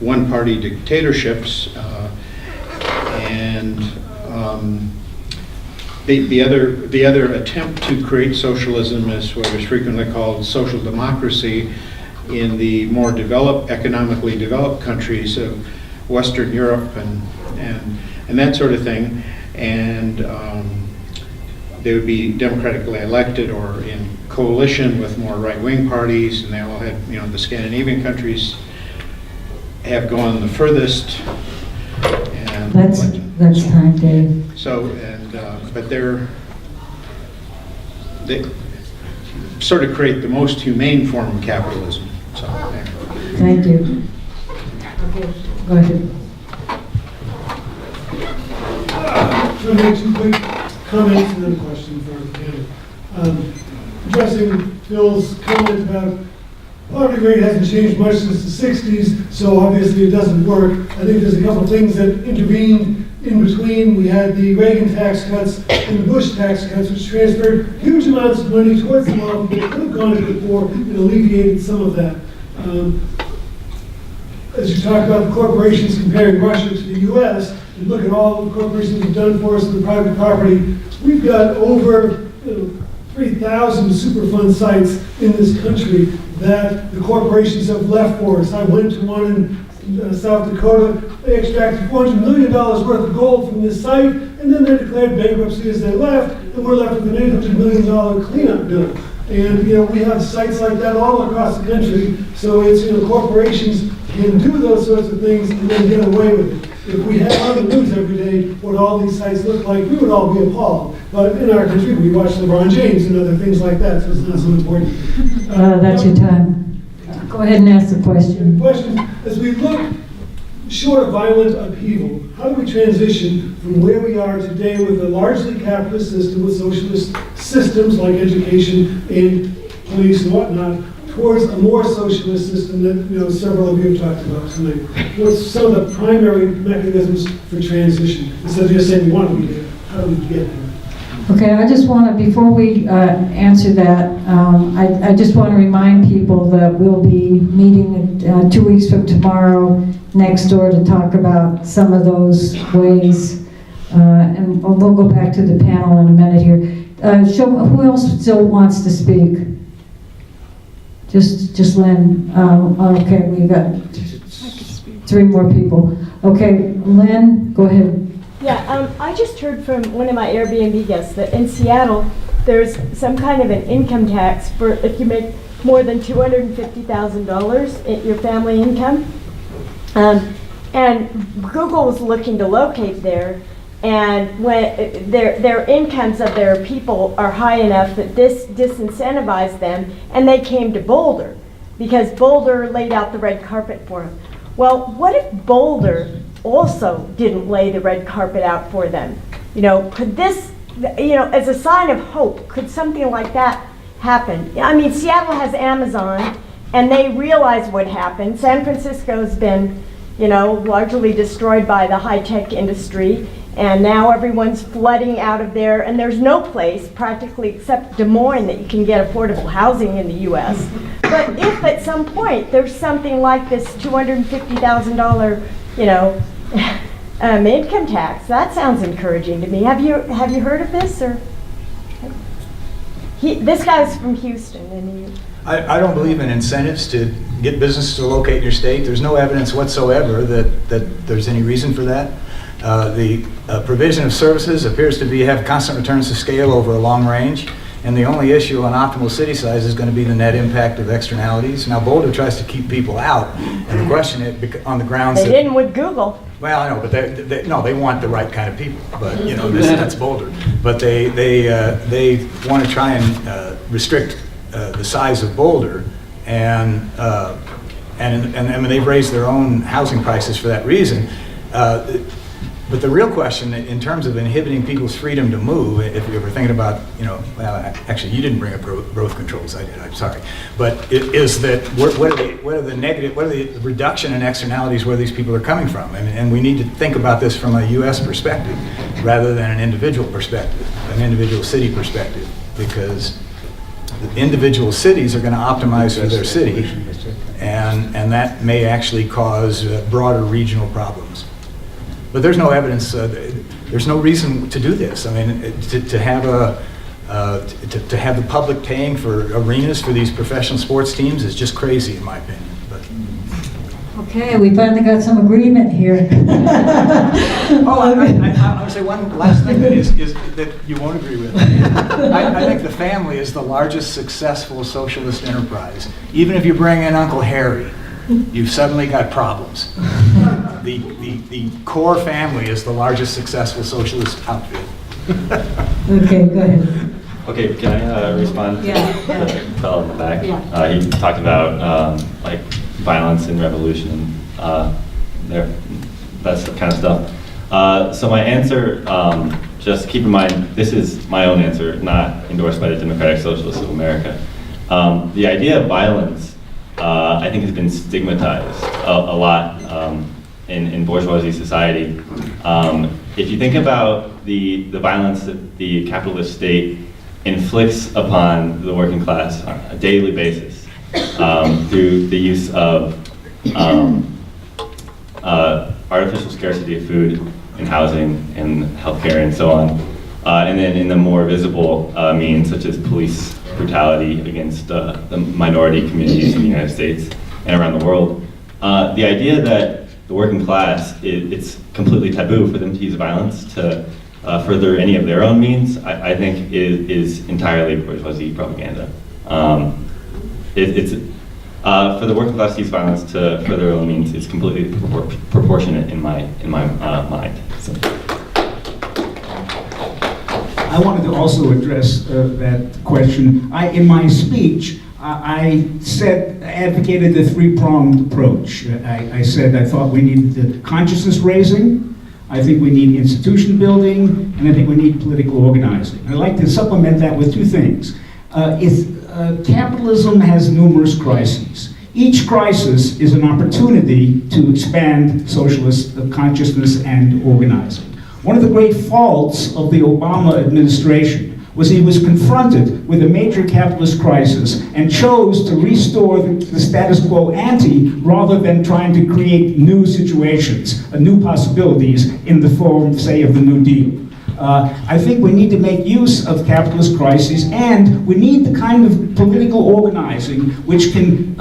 one-party dictatorships, and the other attempt to create socialism is what is frequently called social democracy in the more economically developed countries of Western Europe and that sort of thing, and they would be democratically elected or in coalition with more right-wing parties, and they all had, the Scandinavian countries have gone the furthest. And that's time, Dave. So, but they sort of create the most humane form of capitalism. So, Thank you. Okay, go ahead. I'll make two quick comments and then a question for the panel. Addressing Phil's comment about poverty rate hasn't changed much since the 60s, so obviously it doesn't work. I think there's a couple things that intervened in between. We had the Reagan tax cuts and the Bush tax cuts, which transferred huge amounts of money towards the wealth that could have gone to the poor and alleviated some of that. As you talk about the corporations comparing Russia to the U.S., and look at all the corporations have done for us in the private property, we've got over 3,000 Superfund sites in this country that the corporations have left for us. I went to one in South Dakota. They extracted $400 million worth of gold from this site, and then they declared bankruptcy as they left, and we're left with an $800 million cleanup bill. And we have sites like that all across the country. So it's corporations can do those sorts of things and then get away with it. If we had on the news every day what all these sites look like, we would all be appalled. But in our country, we watch LeBron James and other things like that, so it's not so important. That's your time. Go ahead and ask the question. The question, as we look short of violent upheaval, how do we transition from where we are today with a largely capitalist system with socialist systems like education and police and whatnot, towards a more socialist system that several of you have talked about tonight? What's some of the primary mechanisms for transition? Instead of just saying we want to be there, how do we get there? Okay, I just want to, before we answer that, I just want to remind people that we'll be meeting 2 weeks from tomorrow next door to talk about some of those ways. And we'll go back to the panel in a minute here. Who else still wants to speak? Just Lynn. Okay, we got 3 more people. Okay, Lynn, go ahead. Yeah, I just heard from one of my Airbnb guests that in Seattle, there's some kind of an income tax for if you make more than $250,000 in your family income. And Google was looking to locate there, and when their incomes of their people are high enough that this disincentivized them, and they came to Boulder because Boulder laid out the red carpet for them. Well, what if Boulder also didn't lay the red carpet out for them? Could this, as a sign of hope, could something like that happen? I mean, Seattle has Amazon, and they realize what happened. San Francisco's been, largely destroyed by the high-tech industry, and now everyone's flooding out of there, and there's no place, practically except Des Moines, that you can get affordable housing in the U.S. But if at some point there's something like this $250,000, income tax, that sounds encouraging to me. Have you heard of this? Or this guy's from Houston, and I don't believe in incentives to get businesses to locate in your state. There's no evidence whatsoever that there's any reason for that. The provision of services appears to have constant returns to scale over a long range, and the only issue on optimal city size is going to be the net impact of externalities. Now, Boulder tries to keep people out, and the question is on the grounds They that... didn't with Google. Well, I know, but they want the right kind of people. But that's Boulder. But they want to try and restrict the size of Boulder, and they've raised their own housing prices for that reason. But the real question, in terms of inhibiting people's freedom to move, if you're ever thinking about, well, actually, you didn't bring up growth controls. I did. I'm sorry. But it is that what are the reduction in externalities where these people are coming from, and we need to think about this from a U.S. perspective rather than an individual perspective, an individual city perspective, because the individual cities are going to optimize for their city, and that may actually cause broader regional problems. But there's no evidence, there's no reason to do this. I mean, to have the public paying for arenas for these professional sports teams is just crazy, in my opinion. But. Okay, we finally got some agreement here. I want to say one last thing is that you won't agree with. I think the family is the largest successful socialist enterprise. Even if you bring in Uncle Harry, you've suddenly got problems. The core family is the largest successul socialist outfit. Okay, go ahead. Okay, can I respond to the fellow in the back? Yeah. He talked about like violence and revolution, that's the kind of stuff. So my answer, just keep in mind, this is my own answer, not endorsed by the Democratic Socialists of America. The idea of violence, I think, has been stigmatized a lot in bourgeoisie society. If you think about the violence that the capitalist state inflicts upon the working class on a daily basis through the use of artificial scarcity of food and housing and healthcare and so on, and then in the more visible means such as police brutality against the minority communities in the United States and around the world. The idea that the working class, it's completely taboo for them to use violence to further any of their own means, I think is entirely bourgeoisie propaganda. It's for the working class to use violence to further their own means is completely proportionate in my mind. So. I wanted to also address that question. In my speech, I advocated the three-pronged approach. I said I thought we needed the consciousness raising, I think we need institution building, and I think we need political organizing. I'd like to supplement that with two things. Capitalism has numerous crises. Each crisis is an opportunity to expand socialist consciousness and organizing. One of the great faults of the Obama administration was he was confronted with a major capitalist crisis and chose to restore the status quo ante rather than trying to create new situations, new possibilities in the form, say, of the New Deal. I think we need to make use of capitalist crises, and we need the kind of political organizing which can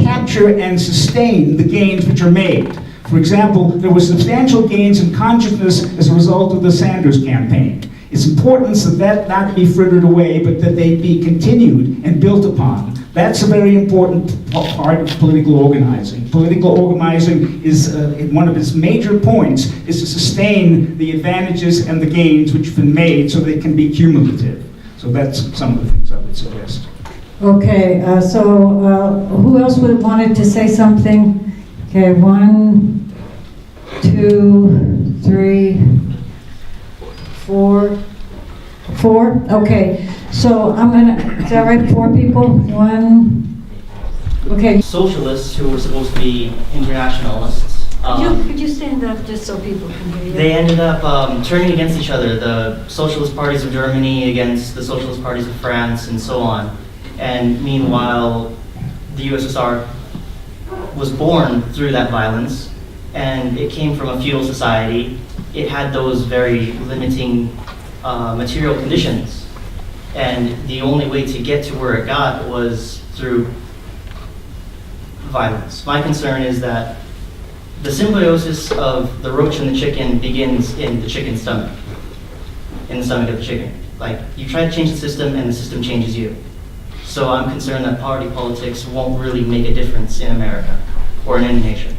capture and sustain the gains which are made. For example, there were substantial gains in consciousness as a result of the Sanders campaign. It's important that not be frittered away, but that they be continued and built upon. That's a very important part of political organizing. Political organizing is, one of its major points is to sustain the advantages and the gains which have been made so they can be cumulative. So that's some of the things I would suggest. Okay, who else would have wanted to say something? Okay, 1, 2, 3, 4. Okay, so I'm gonna, is that right, 4 people? 1, okay. Socialists who were supposed to be internationalists. Could you stand up just so people can hear you? They ended up turning against each other, the socialist parties of Germany against the socialist parties of France and so on. And meanwhile, the USSR was born through that violence, and it came from a feudal society. It had those very limiting material conditions, and the only way to get to where it got was through violence. My concern is that the symbiosis of the roach and the chicken begins in the chicken's stomach, in the stomach of the chicken. Like, you try to change the system and the system changes you. So I'm concerned that party politics won't really make a difference in America or in any nation.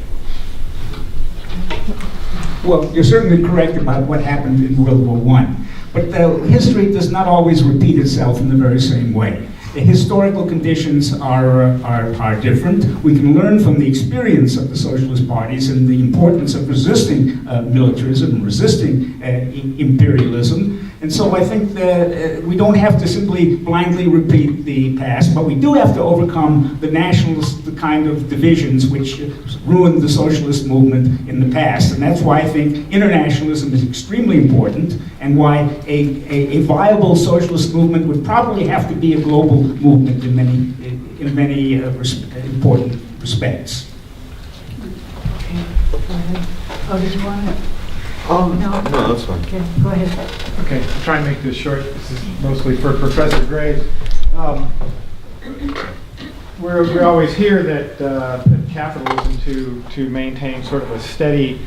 Well, you're certainly correct about what happened in World War I, but history does not always repeat itself in the very same way. The historical conditions are different. We can learn from the experience of the socialist parties and the importance of resisting militarism and resisting imperialism. And so I think that we don't have to simply blindly repeat the past, but we do have to overcome the nationalist kind of divisions which ruined the socialist movement in the past. And that's why I think internationalism is extremely important, and why a viable socialist movement would probably have to be a global movement in many important respects. Okay, go ahead. Oh, did you want to? No, that's fine. Okay, go ahead. Okay, I'll try and make this short. This is mostly for Professor Gray. We always hear that capitalism, to maintain sort of a steady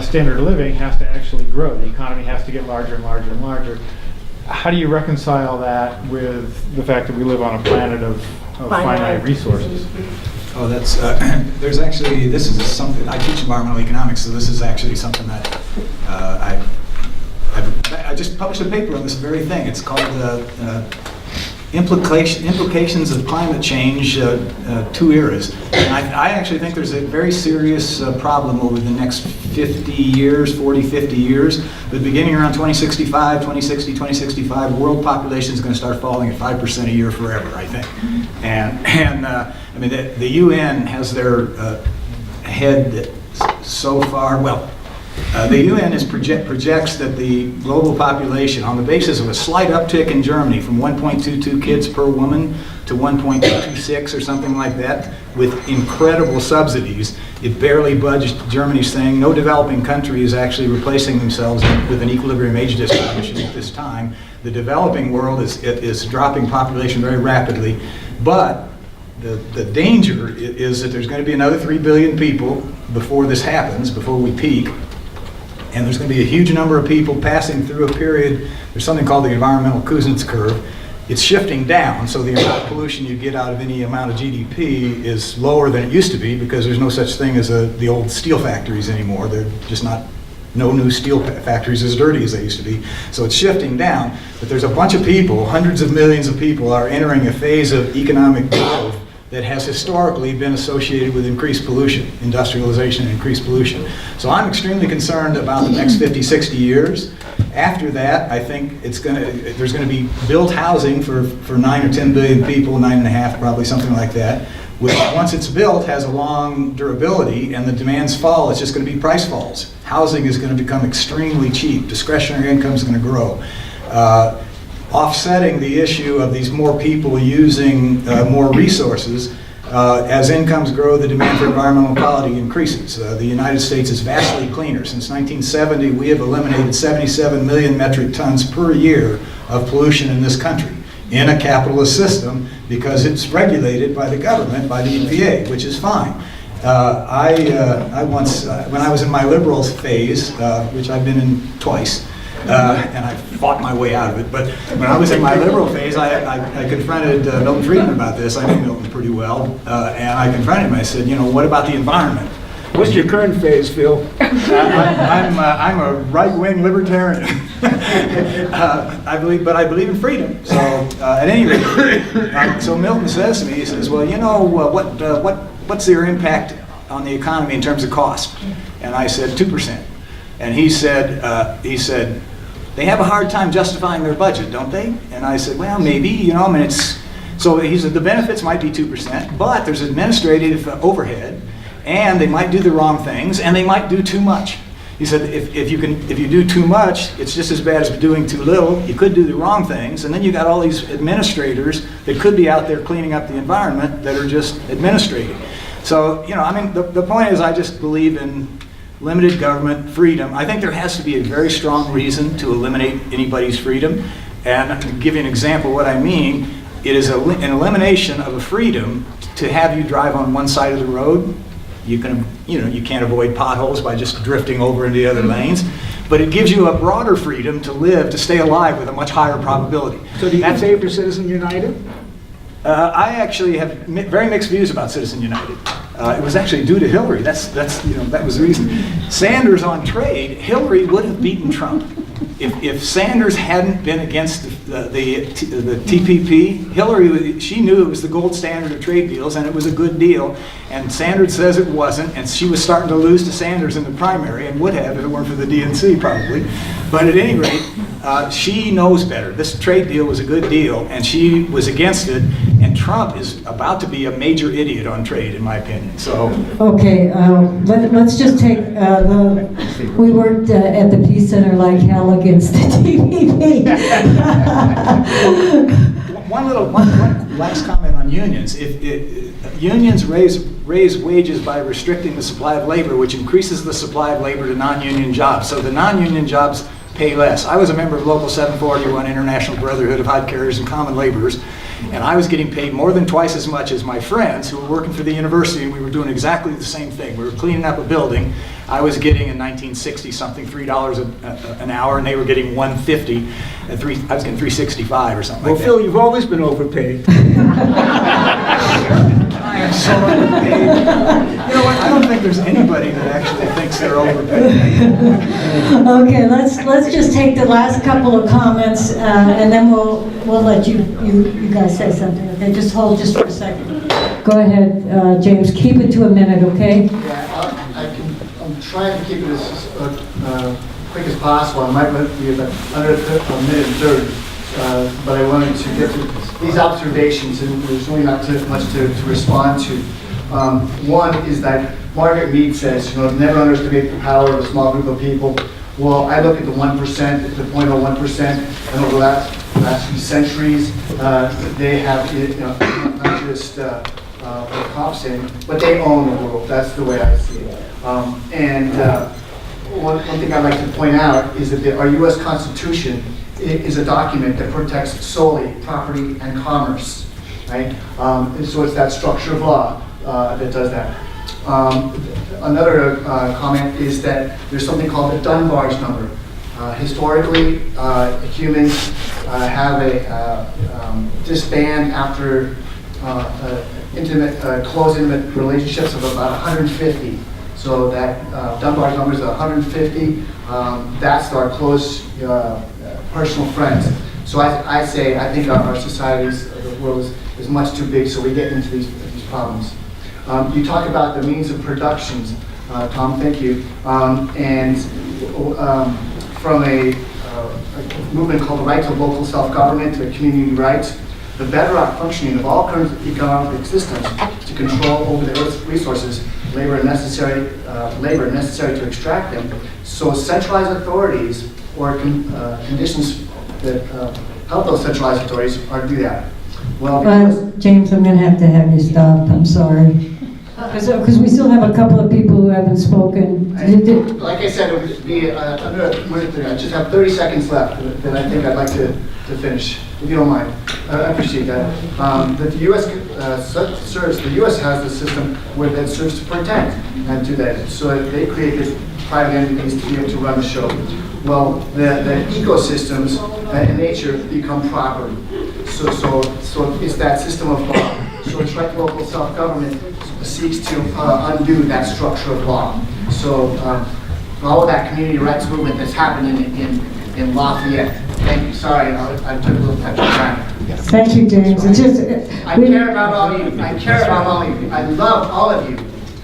standard of living, has to actually grow. The economy has to get larger and larger and larger. How do you reconcile that with the fact that we live on a planet of finite resources? Oh, that's, there's actually, this is something, I teach environmental economics, so this is actually something that I just published a paper on this very thing. It's called Implications of Climate Change, Two Eras. And I actually think there's a very serious problem over the next 50 years, 40, 50 years. But beginning around 2065, 2060, 2065, world population is going to start falling at 5% a year forever, I think. And I mean, the UN has their head so far, well, the UN projects that the global population, on the basis of a slight uptick in Germany from 1.22 kids per woman to 1.26 or something like that, with incredible subsidies, it barely budged. Germany's saying no developing country is actually replacing themselves with an equilibrium age distribution at this time. The developing world is dropping population very rapidly, but the danger is that there's going to be another 3 billion people before this happens, before we peak. And there's going to be a huge number of people passing through a period. There's something called the environmental Kuznets curve. It's shifting down, so the amount of pollution you get out of any amount of GDP is lower than it used to be, because there's no such thing as the old steel factories anymore. They're just not, no new steel factories as dirty as they used to be. So it's shifting down, but there's a bunch of people, hundreds of millions of people are entering a phase of economic growth that has historically been associated with increased pollution, industrialization and increased pollution. So I'm extremely concerned about the next 50, 60 years. After that, I think there's going to be built housing for 9 or 10 billion people, 9.5 probably, something like that, which once it's built has a long durability, and the demands fall, it's just going to be price falls. Housing is going to become extremely cheap. Discretionary income is going to grow. Offsetting the issue of these more people using more resources, as incomes grow, the demand for environmental quality increases. The United States is vastly cleaner. Since 1970, we have eliminated 77 million metric tons per year of pollution in this country in a capitalist system, because it's regulated by the government, by the EPA, which is fine. I once, when I was in my liberal phase, which I've been in twice, and I fought my way out of it. But when I was in my liberal phase, I confronted Milton Friedman about this. I knew Milton pretty well, and I confronted him. I said, you know, what about the environment? What's your current phase, Phil? I'm a right-wing libertarian. I believe in freedom. So at any rate, so Milton says to me, he says, well, you know, what's their impact on the economy in terms of cost? And I said 2%. And he said, they have a hard time justifying their budget, don't they? And I said, well, maybe, you know, I mean, so he said the benefits might be 2%, but there's administrative overhead, and they might do the wrong things, and they might do too much. He said, if you do too much, it's just as bad as doing too little. You could do the wrong things, and then you got all these administrators that could be out there cleaning up the environment that are just administrating. So, you know, I mean, the point is, I just believe in limited government, freedom. I think there has to be a very strong reason to eliminate anybody's freedom. And to give you an example of what I mean, It is an elimination of a freedom to have you drive on one side of the road. You can't avoid potholes by just drifting over into the other lanes, but it gives you a broader freedom to live, to stay alive with a much higher probability. So do you favor Citizen United? I actually have very mixed views about Citizen United. It was actually due to Hillary. That was the reason. Sanders on trade, Hillary would have beaten Trump. If Sanders hadn't been against the TPP, Hillary, she knew it was the gold standard of trade deals and it was a good deal. And Sanders says it wasn't, and she was starting to lose to Sanders in the primary, and would have if it weren't for the DNC probably. But at any rate, she knows better. This trade deal was a good deal, and she was against it. And Trump is about to be a major idiot on trade, in my opinion. So Okay, let's just take we worked at the Peace Center like hell against the TPP. one last comment on unions. If unions raise wages by restricting the supply of labor, which increases the supply of labor to non-union jobs. So the non-union jobs pay less. I was a member of Local 741, International Brotherhood of Hide Carriers and Common Laborers, and I was getting paid more than twice as much as my friends who were working for the university, and we were doing exactly the same thing. We were cleaning up a building. I was getting in 1960 something $3 an hour, and they were getting $1.50. I was getting $3.65 or something like that. Well, Phil, you've always been overpaid. I am so underpaid. You know what? I don't think there's anybody that actually thinks they're overpaid. Okay, let's just take the last couple of comments, and then we'll let you guys say something. Okay, just hold just for a second. Go ahead, James. Keep it to a minute, okay? Yeah, I'm trying to keep it as quick as possible. I might be about under a minute and 30, but I wanted to get to these observations, and there's really not too much to respond to. One is that Margaret Mead says, never underestimate the power of a small group of people. Well, I look at the 1%, the 0.01%, and over the last few centuries, they have not just cops in, but they own the world. That's the way I see it. One thing I'd like to point out is that our U.S. Constitution is a document that protects solely property and commerce, right? And so it's that structure of law that does that. Another comment is that there's something called the Dunbar's number. Historically, humans have a disband after close intimate relationships of about 150. So that Dunbar's number is 150. That's our close personal friends. So I think our societies, the world is much too big, so we get into these problems. You talk about the means of productions, Tom, thank you. And from a movement called the right to local self-government to community rights, the bedrock functioning of all current economic systems to control over the earth's resources, labor necessary to extract them. So centralized authorities or conditions that help those centralized authorities are to do that. Well, James, I'm going to have you stop. I'm sorry. Because we still have a couple of people who haven't spoken. Like I said, it would be under a minute. I just have 30 seconds left that I think I'd like to finish, if you don't mind. I appreciate that. That the U.S. The U.S. has the system where that serves to protect and do that. So they created private entities to be able to run the show. Well, the ecosystems in nature become property. So it's that system of law. So it's right local self-government seeks to undo that structure of law. So all of that community rights movement that's happening in Lafayette. Thank you. Sorry, I took a little extra time. Thank you, James. It's just, I care about all of you. I care about all of you. I love all of you.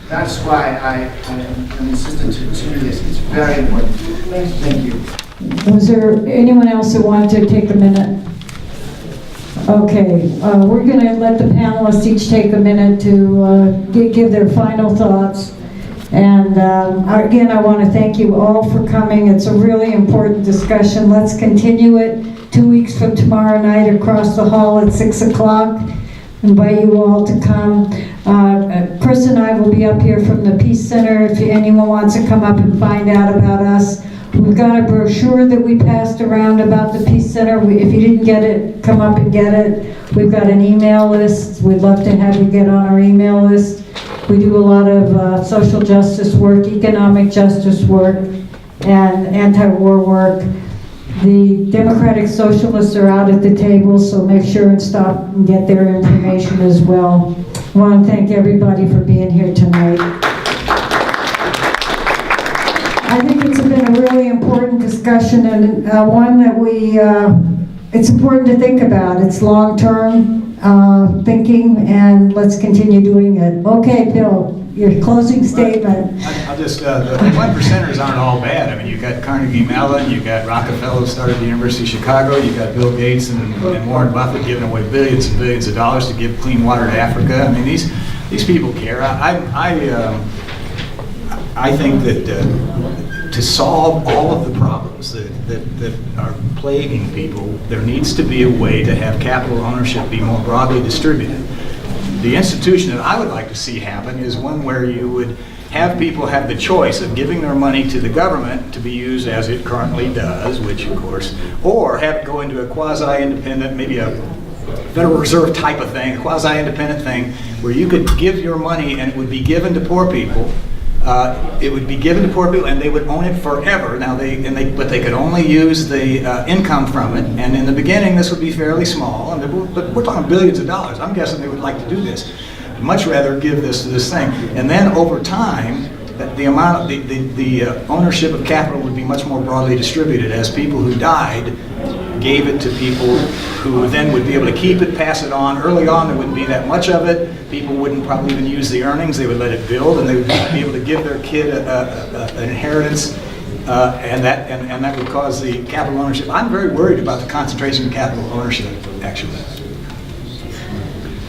That's why I'm insistent to do this. It's very important. Thank you. Was there anyone else that wanted to take a minute? Okay, we're going to let the panelists each take a minute to give their final thoughts. And again, I want to thank you all for coming. It's a really important discussion. Let's continue it 2 weeks from tomorrow night across the hall at 6 o'clock. Invite you all to come. Chris and I will be up here from the Peace Center if anyone wants to come up and find out about us. We've got a brochure that we passed around about the Peace Center. If you didn't get it, come up and get it. We've got an email list. We'd love to have you get on our email list. We do a lot of social justice work, economic justice work, and anti-war work. The Democratic Socialists are out at the table, so make sure and stop and get their information as well. I want to thank everybody for being here tonight. I think it's been a really important discussion, and one that it's important to think about. It's long-term thinking, and let's continue doing it. Okay, Bill, your closing statement. I'll just, the one percenters aren't all bad. I mean, you've got Carnegie Mellon, you've got Rockefeller who started the University of Chicago, you've got Bill Gates and Warren Buffett giving away billions and billions of dollars to give clean water to Africa. I mean, these people care. I think that to solve all of the problems that are plaguing people, there needs to be a way to have capital ownership be more broadly distributed. The institution that I would like to see happen is one where you would have people have the choice of giving their money to the government to be used as it currently does, which of course, or have it go into a quasi-independent, maybe a Federal Reserve type of thing, a quasi-independent thing, where you could give your money and it would be given to poor people. It would be given to poor people, and they would own it forever. Now, but they could only use the income from it. And in the beginning, this would be fairly small. But we're talking billions of dollars. I'm guessing they would like to do this. I'd much rather give this to this thing, and then over time, the amount of the ownership of capital would be much more broadly distributed as people who died gave it to people who then would be able to keep it, pass it on. Early on, there wouldn't be that much of it. People wouldn't probably even use the earnings. They would let it build, and they would be able to give their kid an inheritance, and that would cause the capital ownership. I'm very worried about the concentration of capital ownership, actually.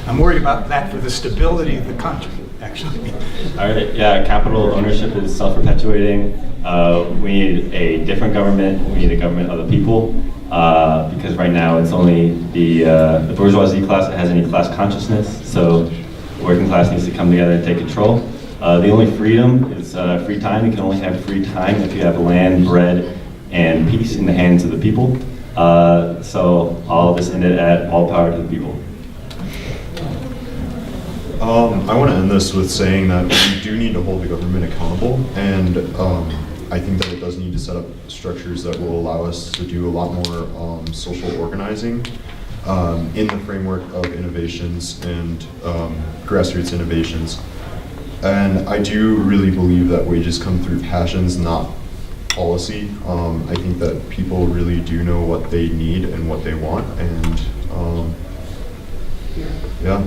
I'm worried about that for the stability of the country, actually. All right, yeah, capital ownership is self-perpetuating. We need a different government. We need a government of the people. Because right now it's only the bourgeoisie class that has any class consciousness, so the working class needs to come together and take control. The only freedom is free time. You can only have free time if you have land, bread, and peace in the hands of the people. So all of this ended at all power to the people. I want to end this with saying that we do need to hold the government accountable, and I think that it does need to set up structures that will allow us to do a lot more social organizing in the framework of innovations and grassroots innovations. And I do really believe that wages come through passions, not policy. I think that people really do know what they need and what they want, and yeah.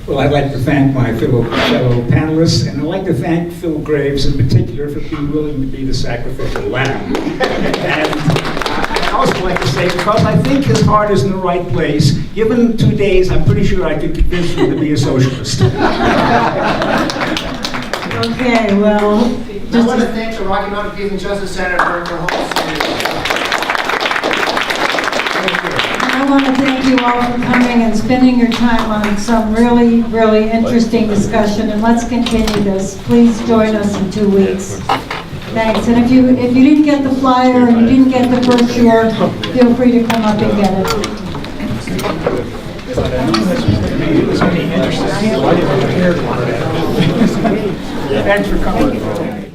Well, I'd like to thank my fellow panelists, and I'd like to thank Phil Graves in particular for being willing to be the sacrificial lamb. And I'd also like to say, because I think his heart is in the right place, given 2 days, I'm pretty sure I could convince him to be a socialist. Okay, well, I want to thank the Rocky Mountain Peace and Justice Center for hosting. I want to thank you all for coming and spending your time on some really, really interesting discussion, and let's continue this. Please join us in 2 weeks. Thanks, and if you didn't get the flyer or you didn't get the brochure, feel free to come up and get it. Thanks for coming.